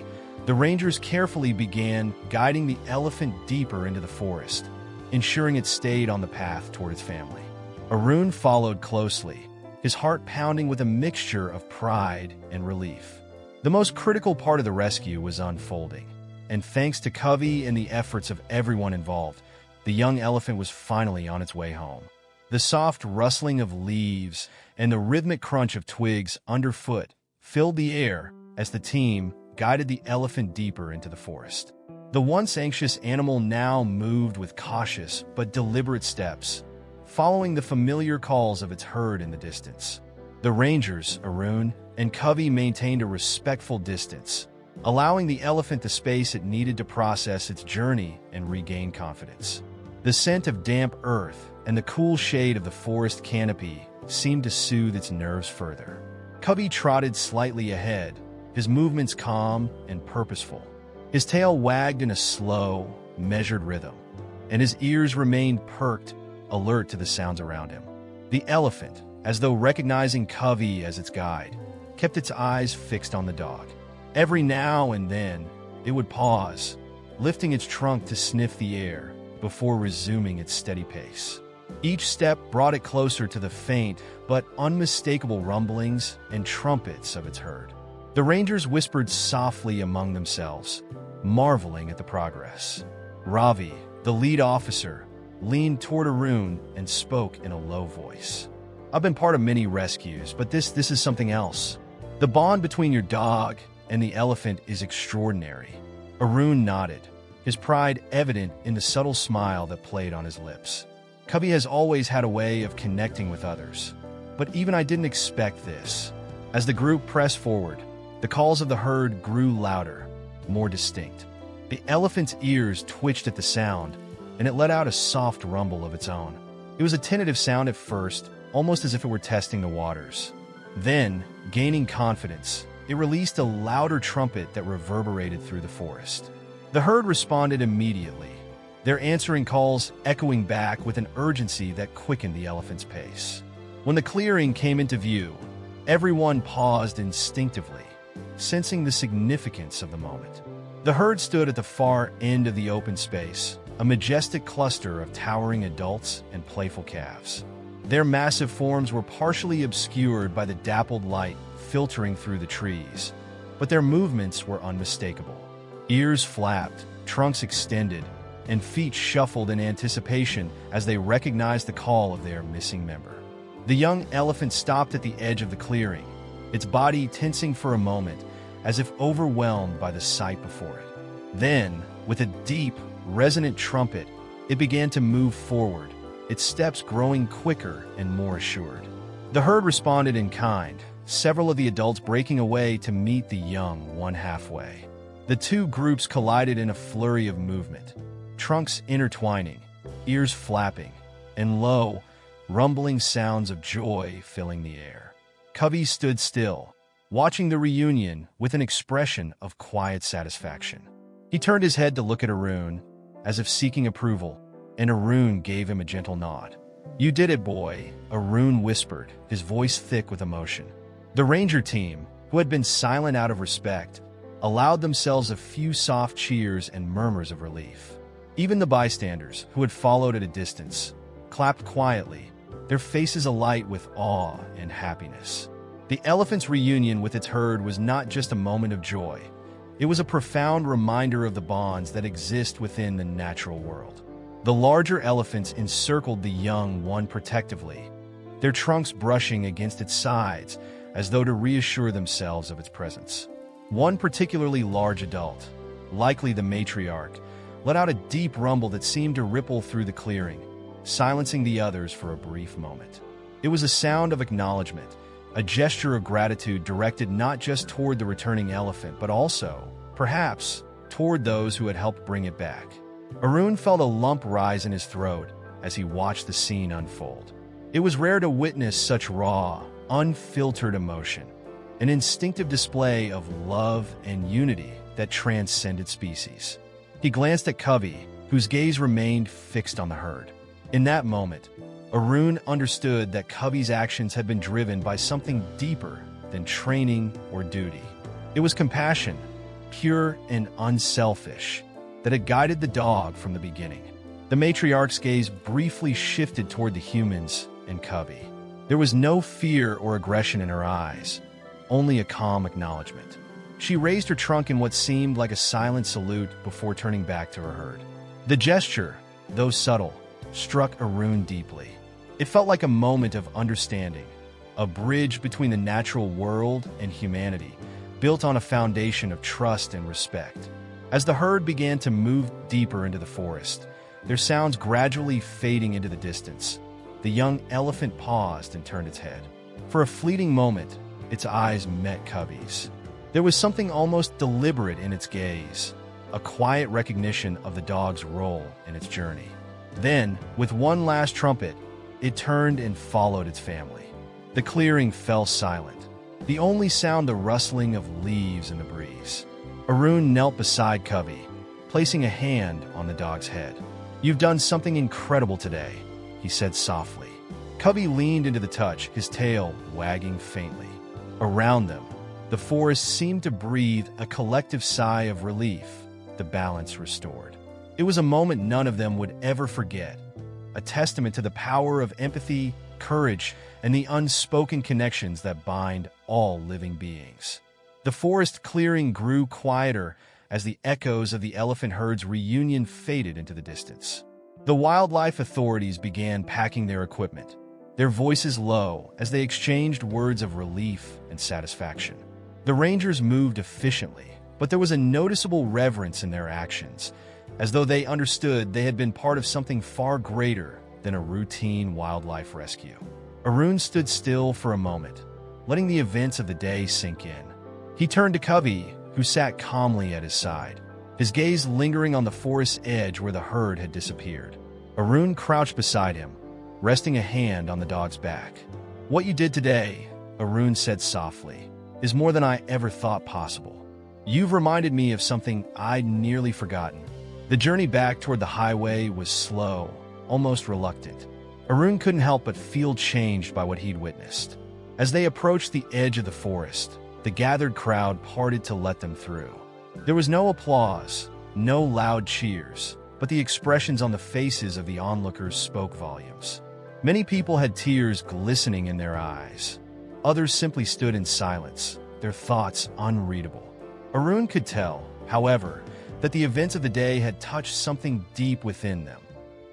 A: the rangers carefully began guiding the elephant deeper into the forest, ensuring it stayed on the path toward its family. Arun followed closely, his heart pounding with a mixture of pride and relief. The most critical part of the rescue was unfolding, and thanks to Covey and the efforts of everyone involved, the young elephant was finally on its way home. The soft rustling of leaves and the rhythmic crunch of twigs underfoot filled the air as the team guided the elephant deeper into the forest. The once anxious animal now moved with cautious but deliberate steps, following the familiar calls of its herd in the distance. The rangers, Arun and Covey, maintained a respectful distance, allowing the elephant the space it needed to process its journey and regain confidence. The scent of damp earth and the cool shade of the forest canopy seemed to soothe its nerves further. Covey trotted slightly ahead, his movements calm and purposeful. His tail wagged in a slow, measured rhythm, and his ears remained perked, alert to the sounds around him. The elephant, as though recognizing Covey as its guide, kept its eyes fixed on the dog. Every now and then, it would pause, lifting its trunk to sniff the air before resuming its steady pace. Each step brought it closer to the faint but unmistakable rumblings and trumpets of its herd. The rangers whispered softly among themselves, marveling at the progress. Ravi, the lead officer, leaned toward Arun and spoke in a low voice. "I've been part of many rescues, but this is something else. The bond between your dog and the elephant is extraordinary." Arun nodded, his pride evident in the subtle smile that played on his lips. Covey has always had a way of connecting with others, but even I didn't expect this. As the group pressed forward, the calls of the herd grew louder, more distinct. The elephant's ears twitched at the sound, and it let out a soft rumble of its own. It was a tentative sound at first, almost as if it were testing the waters. Then, gaining confidence, it released a louder trumpet that reverberated through the forest. The herd responded immediately, their answering calls echoing back with an urgency that quickened the elephant's pace. When the clearing came into view, everyone paused instinctively, sensing the significance of the moment. The herd stood at the far end of the open space, a majestic cluster of towering adults and playful calves. Their massive forms were partially obscured by the dappled light filtering through the trees, but their movements were unmistakable. Ears flapped, trunks extended, and feet shuffled in anticipation as they recognized the call of their missing member. The young elephant stopped at the edge of the clearing, its body tensing for a moment, as if overwhelmed by the sight before it. Then, with a deep, resonant trumpet, it began to move forward, its steps growing quicker and more assured. The herd responded in kind, several of the adults breaking away to meet the young one halfway. The two groups collided in a flurry of movement, trunks intertwining, ears flapping, and low, rumbling sounds of joy filling the air. Covey stood still, watching the reunion with an expression of quiet satisfaction. He turned his head to look at Arun, as if seeking approval, and Arun gave him a gentle nod. "You did it, boy," Arun whispered, his voice thick with emotion. The ranger team, who had been silent out of respect, allowed themselves a few soft cheers and murmurs of relief. Even the bystanders, who had followed at a distance, clapped quietly, their faces alight with awe and happiness. The elephant's reunion with its herd was not just a moment of joy. It was a profound reminder of the bonds that exist within the natural world. The larger elephants encircled the young one protectively, their trunks brushing against its sides as though to reassure themselves of its presence. One particularly large adult, likely the matriarch, let out a deep rumble that seemed to ripple through the clearing, silencing the others for a brief moment. It was a sound of acknowledgement, a gesture of gratitude directed not just toward the returning elephant, but also, perhaps, toward those who had helped bring it back. Arun felt a lump rise in his throat as he watched the scene unfold. It was rare to witness such raw, unfiltered emotion, an instinctive display of love and unity that transcended species. He glanced at Covey, whose gaze remained fixed on the herd. In that moment, Arun understood that Covey's actions had been driven by something deeper than training or duty. It was compassion, pure and unselfish, that had guided the dog from the beginning. The matriarch's gaze briefly shifted toward the humans and Covey. There was no fear or aggression in her eyes, only a calm acknowledgement. She raised her trunk in what seemed like a silent salute before turning back to her herd. The gesture, though subtle, struck Arun deeply. It felt like a moment of understanding, a bridge between the natural world and humanity, built on a foundation of trust and respect. As the herd began to move deeper into the forest, their sounds gradually fading into the distance, The young elephant paused and turned its head. For a fleeting moment, its eyes met Covey's. There was something almost deliberate in its gaze, a quiet recognition of the dog's role in its journey. Then, with one last trumpet, it turned and followed its family. The clearing fell silent, the only sound the rustling of leaves in the breeze. Arun knelt beside Covey, placing a hand on the dog's head. "You've done something incredible today," he said softly. Covey leaned into the touch, his tail wagging faintly. Around them, the forest seemed to breathe a collective sigh of relief, the balance restored. It was a moment none of them would ever forget, a testament to the power of empathy, courage, and the unspoken connections that bind all living beings. The forest clearing grew quieter as the echoes of the elephant herd's reunion faded into the distance. The wildlife authorities began packing their equipment, their voices low as they exchanged words of relief and satisfaction. The rangers moved efficiently, but there was a noticeable reverence in their actions, as though they understood they had been part of something far greater than a routine wildlife rescue. Arun stood still for a moment, letting the events of the day sink in. He turned to Covey, who sat calmly at his side, his gaze lingering on the forest's edge where the herd had disappeared. Arun crouched beside him, resting a hand on the dog's back. "What you did today," Arun said softly, "is more than I ever thought possible. You've reminded me of something I'd nearly forgotten." The journey back toward the highway was slow, almost reluctant. Arun couldn't help but feel changed by what he'd witnessed. As they approached the edge of the forest, the gathered crowd parted to let them through. There was no applause, no loud cheers, but the expressions on the faces of the onlookers spoke volumes. Many people had tears glistening in their eyes. Others simply stood in silence, their thoughts unreadable. Arun could tell, however, that the events of the day had touched something deep within them,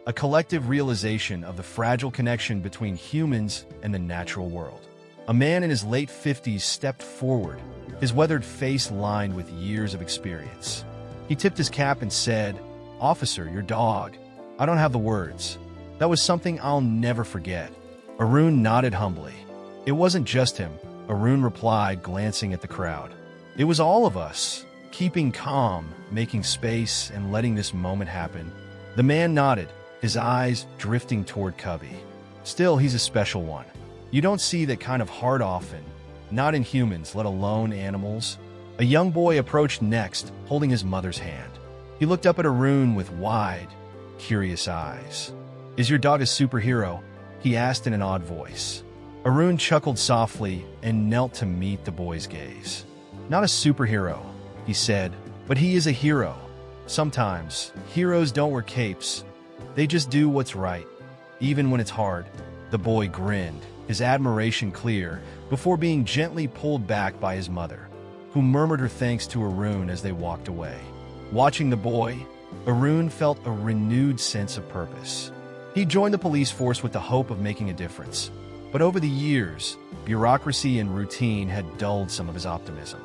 A: a collective realization of the fragile connection between humans and the natural world. A man in his late 50s stepped forward, his weathered face lined with years of experience. He tipped his cap and said, "Officer, your dog. I don't have the words. That was something I'll never forget." Arun nodded humbly. "It wasn't just him," Arun replied, glancing at the crowd. "It was all of us, keeping calm, making space, and letting this moment happen." The man nodded, his eyes drifting toward Covey. "Still, he's a special one. You don't see that kind of heart often, not in humans, let alone animals." A young boy approached next, holding his mother's hand. He looked up at Arun with wide, curious eyes. "Is your dog a superhero?" he asked in an odd voice. Arun chuckled softly and knelt to meet the boy's gaze. "Not a superhero," he said, "but he is a hero. Sometimes, heroes don't wear capes. They just do what's right, even when it's hard." The boy grinned, his admiration clear, before being gently pulled back by his mother, who murmured her thanks to Arun as they walked away. Watching the boy, Arun felt a renewed sense of purpose. He joined the police force with the hope of making a difference, but over the years, bureaucracy and routine had dulled some of his optimism.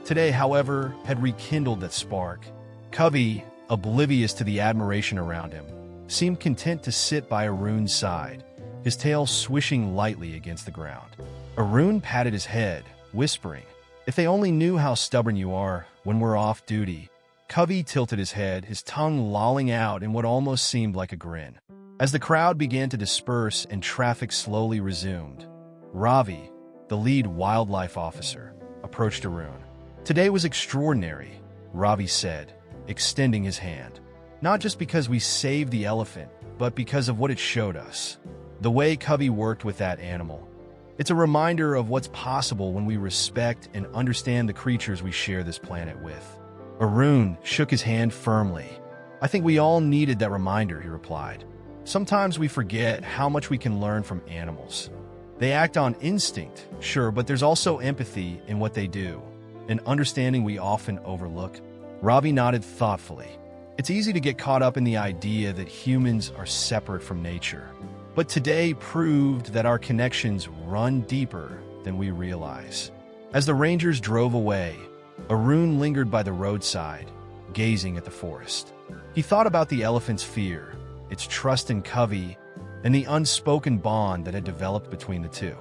A: Today, however, had rekindled that spark. Covey, oblivious to the admiration around him, seemed content to sit by Arun's side, his tail swishing lightly against the ground. Arun patted his head, whispering, "If they only knew how stubborn you are when we're off duty." Covey tilted his head, his tongue lolling out in what almost seemed like a grin. As the crowd began to disperse and traffic slowly resumed, Ravi, the lead wildlife officer, approached Arun. "Today was extraordinary," Ravi said, extending his hand. "Not just because we saved the elephant, but because of what it showed us. The way Covey worked with that animal. It's a reminder of what's possible when we respect and understand the creatures we share this planet with." Arun shook his hand firmly. "I think we all needed that reminder," he replied. "Sometimes we forget how much we can learn from animals. They act on instinct, sure, but there's also empathy in what they do, an understanding we often overlook." Ravi nodded thoughtfully. "It's easy to get caught up in the idea that humans are separate from nature, but today proved that our connections run deeper than we realize." As the rangers drove away, Arun lingered by the roadside, gazing at the forest. He thought about the elephant's fear, its trust in Covey, and the unspoken bond that had developed between the two.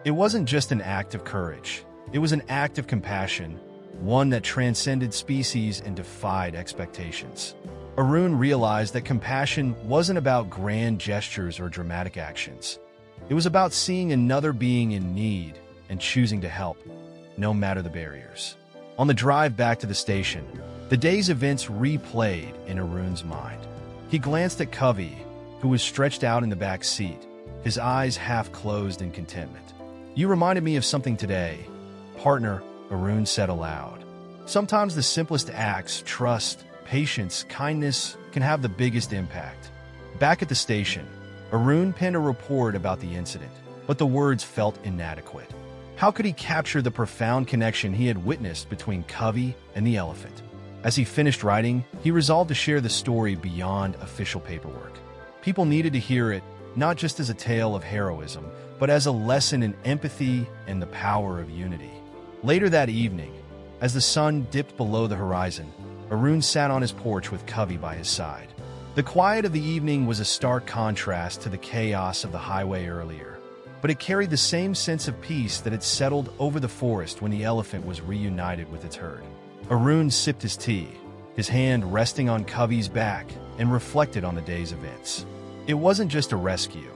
A: It wasn't just an act of courage. It was an act of compassion, one that transcended species and defied expectations. Arun realized that compassion wasn't about grand gestures or dramatic actions. It was about seeing another being in need and choosing to help, no matter the barriers. On the drive back to the station, the day's events replayed in Arun's mind. He glanced at Covey, who was stretched out in the back seat, his eyes half closed in contentment. "You reminded me of something today, partner," Arun said aloud. Sometimes the simplest acts, trust, patience, kindness, can have the biggest impact. Back at the station, Arun penned a report about the incident, but the words felt inadequate. How could he capture the profound connection he had witnessed between Covey and the elephant? As he finished writing, he resolved to share the story beyond official paperwork. People needed to hear it, not just as a tale of heroism, but as a lesson in empathy and the power of unity. Later that evening, as the sun dipped below the horizon, Arun sat on his porch with Covey by his side. The quiet of the evening was a stark contrast to the chaos of the highway earlier, but it carried the same sense of peace that had settled over the forest when the elephant was reunited with its herd. Arun sipped his tea, his hand resting on Covey's back, and reflected on the day's events. It wasn't just a rescue.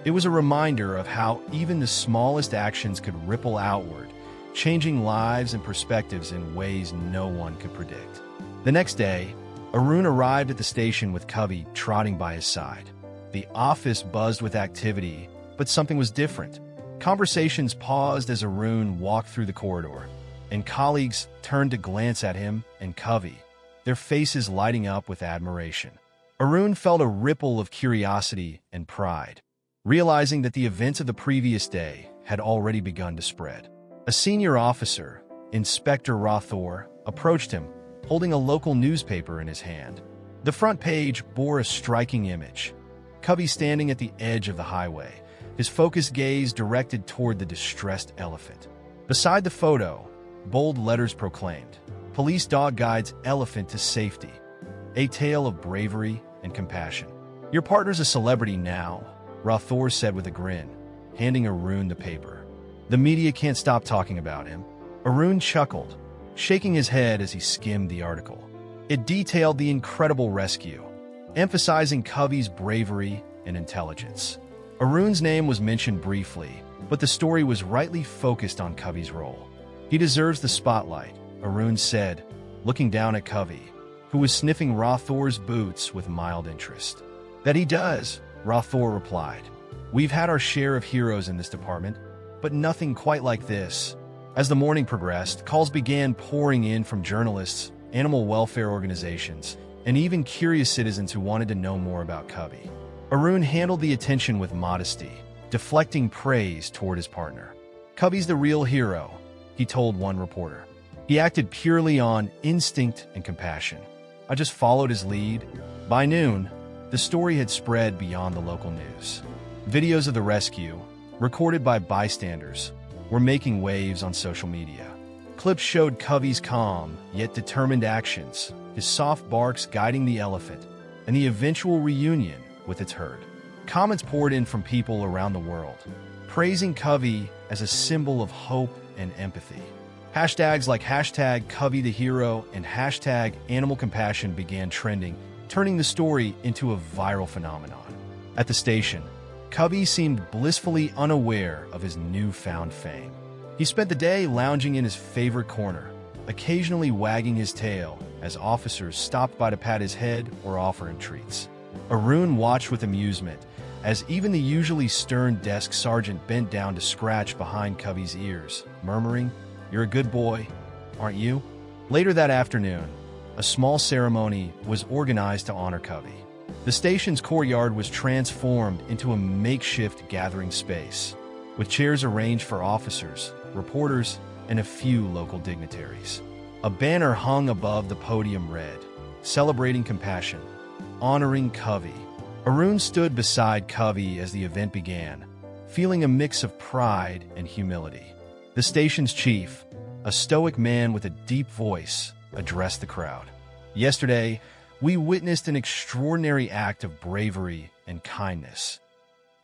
A: It was a reminder of how even the smallest actions could ripple outward, changing lives and perspectives in ways no one could predict. The next day, Arun arrived at the station with Covey trotting by his side. The office buzzed with activity, but something was different. Conversations paused as Arun walked through the corridor, and colleagues turned to glance at him and Covey, their faces lighting up with admiration. Arun felt a ripple of curiosity and pride, realizing that the events of the previous day had already begun to spread. A senior officer, Inspector Rathore, approached him, holding a local newspaper in his hand. The front page bore a striking image. Covey standing at the edge of the highway, his focused gaze directed toward the distressed elephant. Beside the photo, bold letters proclaimed, "Police dog guides elephant to safety. A tale of bravery and compassion." "Your partner's a celebrity now," Rathore said with a grin, handing Arun the paper. "The media can't stop talking about him." Arun chuckled, shaking his head as he skimmed the article. It detailed the incredible rescue, emphasizing Covey's bravery and intelligence. Arun's name was mentioned briefly, but the story was rightly focused on Covey's role. "He deserves the spotlight," Arun said, looking down at Covey, who was sniffing Rathore's boots with mild interest. "That he does," Rathore replied. "We've had our share of heroes in this department, but nothing quite like this." As the morning progressed, calls began pouring in from journalists, animal welfare organizations, and even curious citizens who wanted to know more about Covey. Arun handled the attention with modesty, deflecting praise toward his partner. "Covey's the real hero," he told one reporter. "He acted purely on instinct and compassion. I just followed his lead." By noon, the story had spread beyond the local news. Videos of the rescue, recorded by bystanders, were making waves on social media. Clips showed Covey's calm yet determined actions, his soft barks guiding the elephant, and the eventual reunion with its herd. Comments poured in from people around the world, praising Covey as a symbol of hope and empathy. Hashtags like #CoveyTheHero and #AnimalCompassion began trending, turning the story into a viral phenomenon. At the station, Covey seemed blissfully unaware of his newfound fame. He spent the day lounging in his favorite corner, occasionally wagging his tail as officers stopped by to pat his head or offer him treats. Arun watched with amusement as even the usually stern desk sergeant bent down to scratch behind Covey's ears, murmuring, "You're a good boy, aren't you?" Later that afternoon, a small ceremony was organized to honor Covey. The station's courtyard was transformed into a makeshift gathering space, with chairs arranged for officers, reporters, and a few local dignitaries. A banner hung above the podium read, "Celebrating Compassion, Honoring Covey." Arun stood beside Covey as the event began, feeling a mix of pride and humility. The station's chief, a stoic man with a deep voice, addressed the crowd. "Yesterday, we witnessed an extraordinary act of bravery and kindness.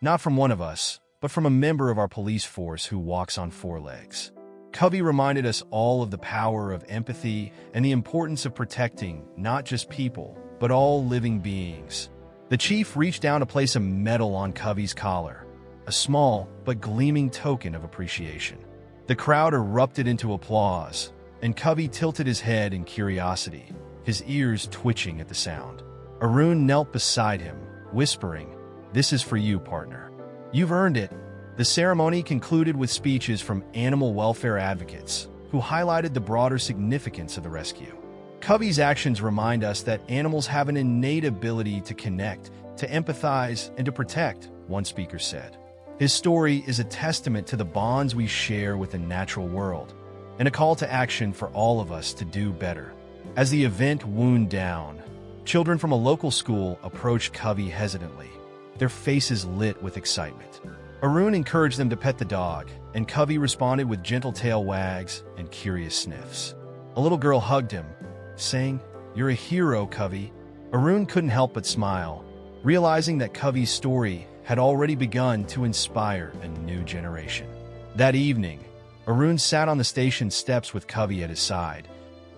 A: Not from one of us, but from a member of our police force who walks on four legs. Covey reminded us all of the power of empathy and the importance of protecting not just people, but all living beings. The chief reached down to place a medal on Covey's collar, a small but gleaming token of appreciation. The crowd erupted into applause, and Covey tilted his head in curiosity, his ears twitching at the sound. Arun knelt beside him, whispering, "This is for you, partner. You've earned it." The ceremony concluded with speeches from animal welfare advocates, who highlighted the broader significance of the rescue. Covey's actions remind us that animals have an innate ability to connect, to empathize, and to protect, one speaker said. His story is a testament to the bonds we share with the natural world, and a call to action for all of us to do better. As the event wound down, children from a local school approached Covey hesitantly, their faces lit with excitement. Arun encouraged them to pet the dog, and Covey responded with gentle tail wags and curious sniffs. A little girl hugged him, saying, "You're a hero, Covey." Arun couldn't help but smile, realizing that Covey's story had already begun to inspire a new generation. That evening, Arun sat on the station steps with Covey at his side,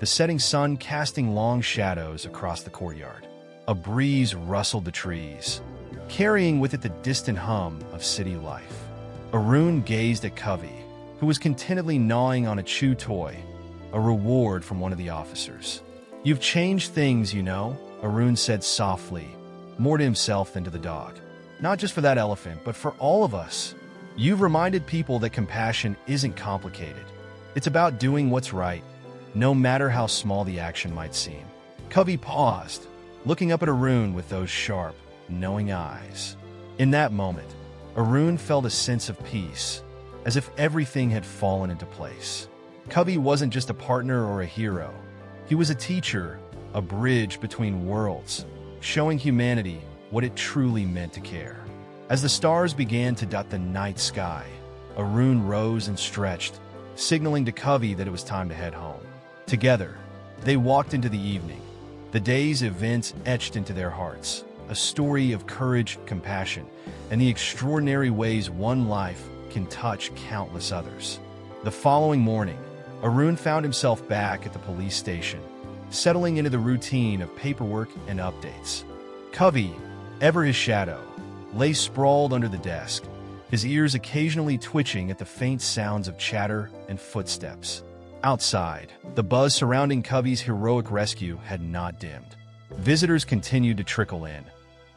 A: the setting sun casting long shadows across the courtyard. A breeze rustled the trees, carrying with it the distant hum of city life. Arun gazed at Covey, who was contentedly gnawing on a chew toy, a reward from one of the officers. "You've changed things, you know," Arun said softly, more to himself than to the dog. "Not just for that elephant, but for all of us. You've reminded people that compassion isn't complicated. It's about doing what's right, no matter how small the action might seem." Covey paused, looking up at Arun with those sharp, knowing eyes. In that moment, Arun felt a sense of peace, as if everything had fallen into place. Covey wasn't just a partner or a hero. He was a teacher, a bridge between worlds, showing humanity what it truly meant to care. As the stars began to dot the night sky, Arun rose and stretched, signaling to Covey that it was time to head home. Together, they walked into the evening, the day's events etched into their hearts, a story of courage, compassion, and the extraordinary ways one life can touch countless others. The following morning, Arun found himself back at the police station, settling into the routine of paperwork and updates. Covey, ever his shadow, lay sprawled under the desk, his ears occasionally twitching at the faint sounds of chatter and footsteps. Outside, the buzz surrounding Covey's heroic rescue had not dimmed. Visitors continued to trickle in,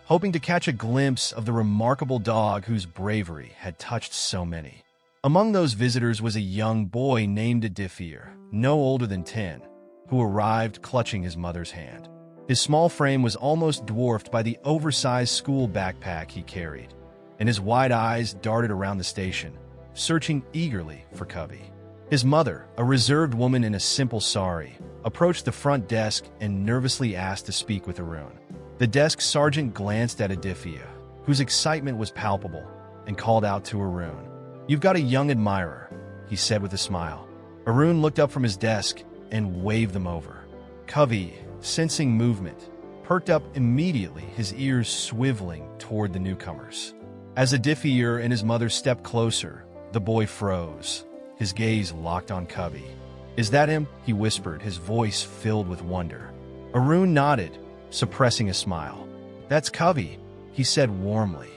A: hoping to catch a glimpse of the remarkable dog whose bravery had touched so many. Among those visitors was a young boy named Adifir, no older than 10, who arrived clutching his mother's hand. His small frame was almost dwarfed by the oversized school backpack he carried, and his wide eyes darted around the station, searching eagerly for Covey. His mother, a reserved woman in a simple sari, approached the front desk and nervously asked to speak with Arun. The desk sergeant glanced at Adifia, whose excitement was palpable, and called out to Arun. "You've got a young admirer," he said with a smile. Arun looked up from his desk and waved them over. Covey, sensing movement, perked up immediately, his ears swiveling toward the newcomers. As Adifir and his mother stepped closer, the boy froze, his gaze locked on Covey. "Is that him?" he whispered, his voice filled with wonder. Arun nodded, suppressing a smile. "That's Covey," he said warmly.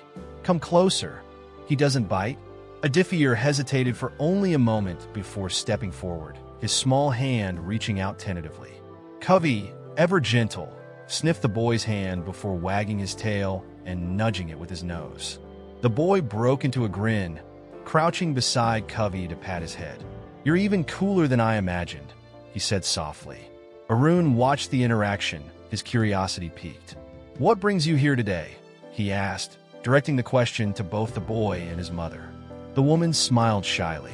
A: "Come closer. He doesn't bite." Adifir hesitated for only a moment before stepping forward, his small hand reaching out tentatively. Covey, ever gentle, sniffed the boy's hand before wagging his tail and nudging it with his nose. The boy broke into a grin, crouching beside Covey to pat his head. "You're even cooler than I imagined," he said softly. Arun watched the interaction, his curiosity piqued. "What brings you here today?" he asked, directing the question to both the boy and his mother. The woman smiled shyly.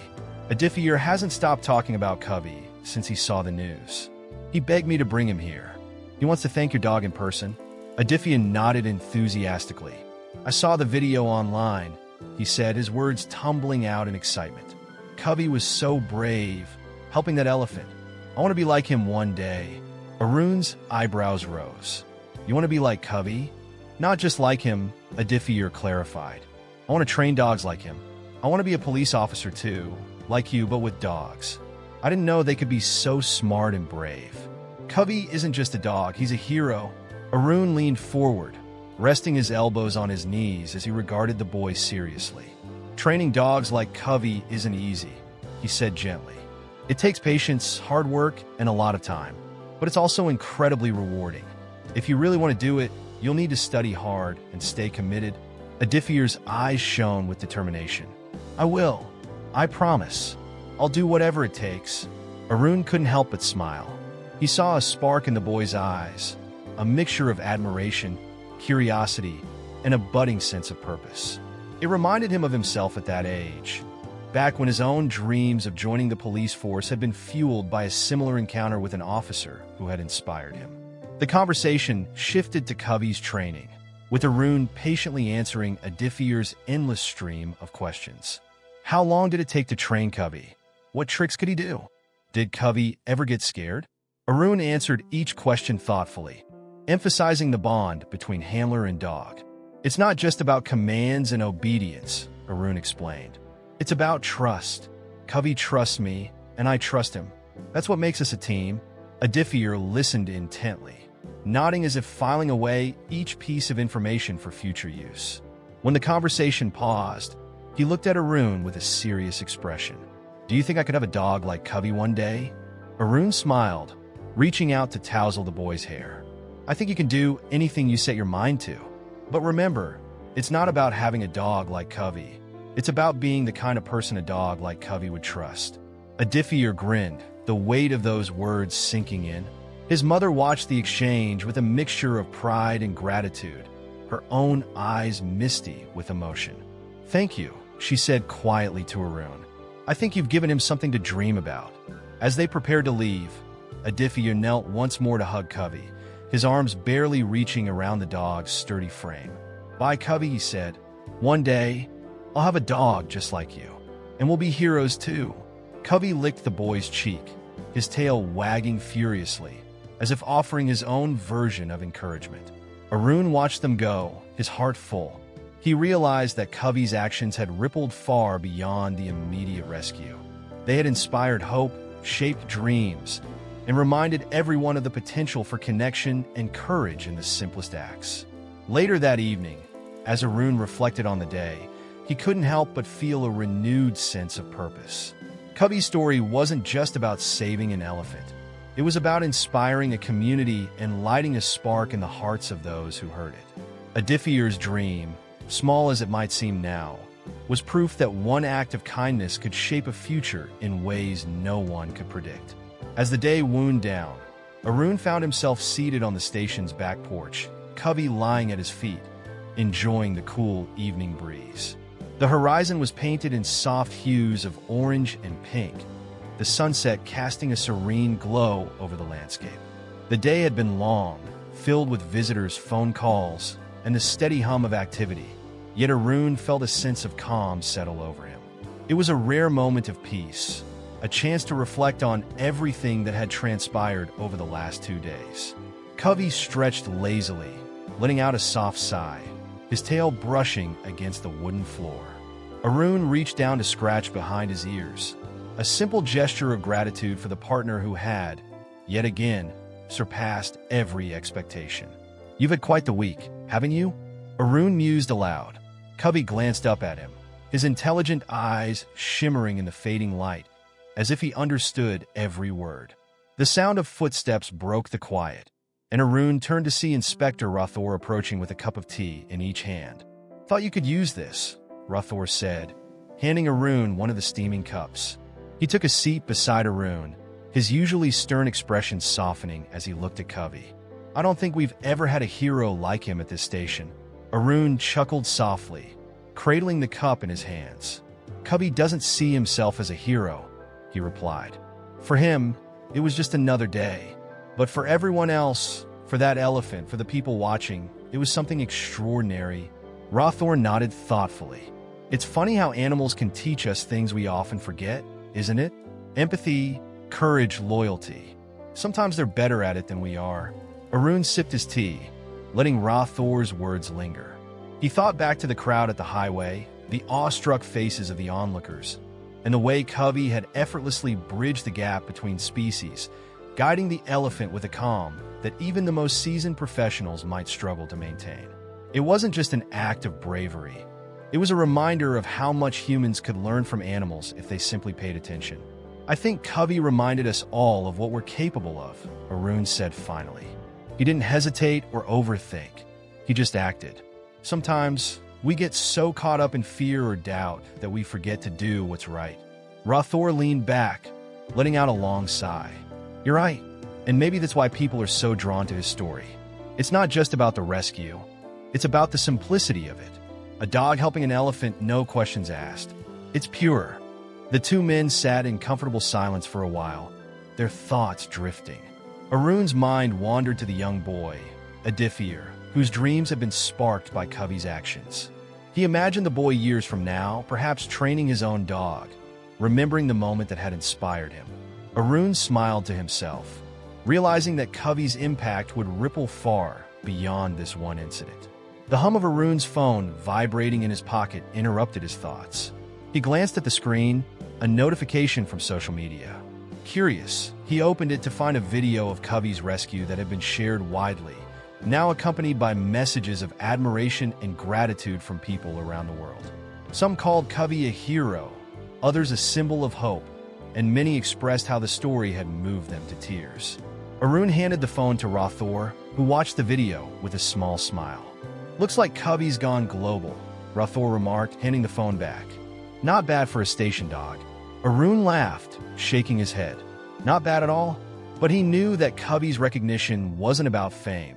A: "Adifir hasn't stopped talking about Covey since he saw the news. He begged me to bring him here. He wants to thank your dog in person." Adifir nodded enthusiastically. "I saw the video online," he said, his words tumbling out in excitement. "Covey was so brave, helping that elephant. I want to be like him one day." Arun's eyebrows rose. "You want to be like Covey?" "Not just like him," Adifir clarified. "I I want to train dogs like him. I want to be a police officer too, like you, but with dogs. I didn't know they could be so smart and brave. Covey isn't just a dog, he's a hero. Arun leaned forward, resting his elbows on his knees as he regarded the boy seriously. Training dogs like Covey isn't easy, he said gently. It takes patience, hard work, and a lot of time. But it's also incredibly rewarding. If you really want to do it, you'll need to study hard and stay committed. Adifir's eyes shone with determination. I will. I promise. I'll do whatever it takes. Arun couldn't help but smile. He saw a spark in the boy's eyes, a mixture of admiration, curiosity, and a budding sense of purpose. It reminded him of himself at that age, back when his own dreams of joining the police force had been fueled by a similar encounter with an officer who had inspired him. The conversation shifted to Covey's training, with Arun patiently answering Adifir's endless stream of questions. How long did it take to train Covey? What tricks could he do? Did Covey ever get scared? Arun answered each question thoughtfully, emphasizing the bond between handler and dog. It's not just about commands and obedience, Arun explained. It's about trust. Covey trusts me, and I trust him. That's what makes us a team. Adifir listened intently, nodding as if filing away each piece of information for future use. When the conversation paused, he looked at Arun with a serious expression. Do you think I could have a dog like Covey one day? Arun smiled, reaching out to tousle the boy's hair. I think you can do anything you set your mind to. But remember, it's not about having a dog like Covey. It's about being the kind of person a dog like Covey would trust. Adifir grinned, the weight of those words sinking in. His mother watched the exchange with a mixture of pride and gratitude, her own eyes misty with emotion. Thank you, she said quietly to Arun. I think you've given him something to dream about. As they prepared to leave, Adifir knelt once more to hug Covey, his arms barely reaching around the dog's sturdy frame. Bye, Covey, he said. One day, I'll have a dog just like you, and we'll be heroes too. Covey licked the boy's cheek, his tail wagging furiously, as if offering his own version of encouragement. Arun watched them go, his heart full. He realized that Covey's actions had rippled far beyond the immediate rescue. They had inspired hope, shaped dreams, and reminded everyone of the potential for connection and courage in the simplest acts. Later that evening, as Arun reflected on the day, he couldn't help but feel a renewed sense of purpose. Covey's story wasn't just about saving an elephant. It was about inspiring a community and lighting a spark in the hearts of those who heard it. Adifir's dream, small as it might seem now, was proof that one act of kindness could shape a future in ways no one could predict. As the day wound down, Arun found himself seated on the station's back porch, Covey lying at his feet, enjoying the cool evening breeze. The horizon was painted in soft hues of orange and pink, the sunset casting a serene glow over the landscape. The day had been long, filled with visitors' phone calls and the steady hum of activity, yet Arun felt a sense of calm settle over him. It was a rare moment of peace, a chance to reflect on everything that had transpired over the last 2 days. Covey stretched lazily, letting out a soft sigh, his tail brushing against the wooden floor. Arun reached down to scratch behind his ears, a simple gesture of gratitude for the partner who had, yet again, surpassed every expectation. You've had quite the week, haven't you? Arun mused aloud. Covey glanced up at him, his intelligent eyes shimmering in the fading light, as if he understood every word. The sound of footsteps broke the quiet, and Arun turned to see Inspector Rathor approaching with a cup of tea in each hand. Thought you could use this, Rathor said, handing Arun one of the steaming cups. He took a seat beside Arun, his usually stern expression softening as he looked at Covey. I don't think we've ever had a hero like him at this station. Arun chuckled softly, cradling the cup in his hands. Covey doesn't see himself as a hero, he replied. For him, it was just another day. But for everyone else, for that elephant, for the people watching, it was something extraordinary. Rathor nodded thoughtfully. It's funny how animals can teach us things we often forget, isn't it? Empathy, courage, loyalty. Sometimes they're better at it than we are. Arun sipped his tea, letting Rathor's words linger. He thought back to the crowd at the highway, the awestruck faces of the onlookers, and the way Covey had effortlessly bridged the gap between species, guiding the elephant with a calm that even the most seasoned professionals might struggle to maintain. It wasn't just an act of bravery. It was a reminder of how much humans could learn from animals if they simply paid attention. "I think Covey reminded us all of what we're capable of," Arun said finally. He didn't hesitate or overthink. He just acted. Sometimes we get so caught up in fear or doubt that we forget to do what's right. Rathor leaned back, letting out a long sigh. "You're right, and maybe that's why people are so drawn to his story. It's not just about the rescue. It's about the simplicity of it. A dog helping an elephant, no questions asked. It's pure." The two men sat in comfortable silence for a while, their thoughts drifting. Arun's mind wandered to the young boy, Adifir, whose dreams had been sparked by Covey's actions. He imagined the boy years from now, perhaps training his own dog, remembering the moment that had inspired him. Arun smiled to himself, realizing that Covey's impact would ripple far beyond this one incident. The hum of Arun's phone vibrating in his pocket interrupted his thoughts. He glanced at the screen, a notification from social media. Curious, he opened it to find a video of Covey's rescue that had been shared widely, now accompanied by messages of admiration and gratitude from people around the world. Some called Covey a hero, others a symbol of hope, and many expressed how the story had moved them to tears. Arun handed the phone to Rathor, who watched the video with a small smile. "Looks like Covey's gone global," Rathor remarked, handing the phone back. "Not bad for a station dog." Arun laughed, shaking his head. Not bad at all, but he knew that Covey's recognition wasn't about fame.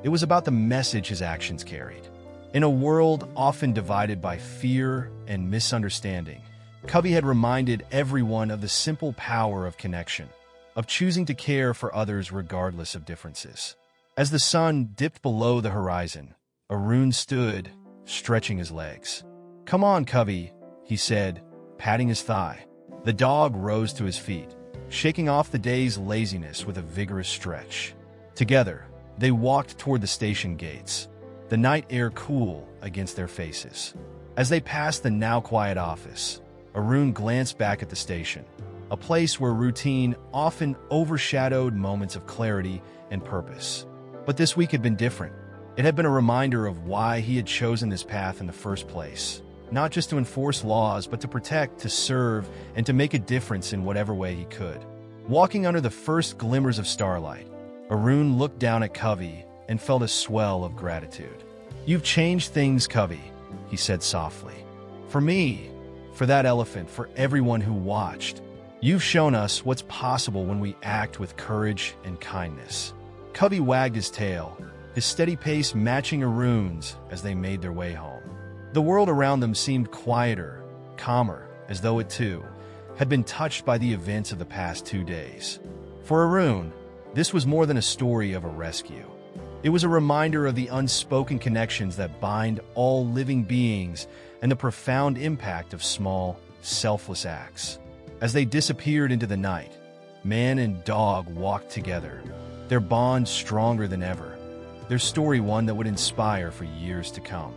A: It was about the message his actions carried. In a world often divided by fear and misunderstanding, Covey had reminded everyone of the simple power of connection, of choosing to care for others regardless of differences. As the sun dipped below the horizon, Arun stood, stretching his legs. "Come on, Covey," he said, patting his thigh. The dog rose to his feet, shaking off the day's laziness with a vigorous stretch. Together, they walked toward the station gates, the night air cool against their faces. As they passed the now-quiet office, Arun glanced back at the station, a place where routine often overshadowed moments of clarity and purpose. But this week had been different. It had been a reminder of why he had chosen this path in the first place. Not just to enforce laws, but to protect, to serve, and to make a difference in whatever way he could. Walking under the first glimmers of starlight, Arun looked down at Covey and felt a swell of gratitude. "You've changed things, Covey," he said softly. "For me, for that elephant, for everyone who watched. You've shown us what's possible when we act with courage and kindness." Covey wagged his tail, his steady pace matching Arun's as they made their way home. The world around them seemed quieter, calmer, as though it too had been touched by the events of the past 2 days. For Arun, this was more than a story of a rescue. It was a reminder of the unspoken connections that bind all living beings and the profound impact of small, selfless acts. As they disappeared into the night, man and dog walked together, their bond stronger than ever, their story one that would inspire for years to come.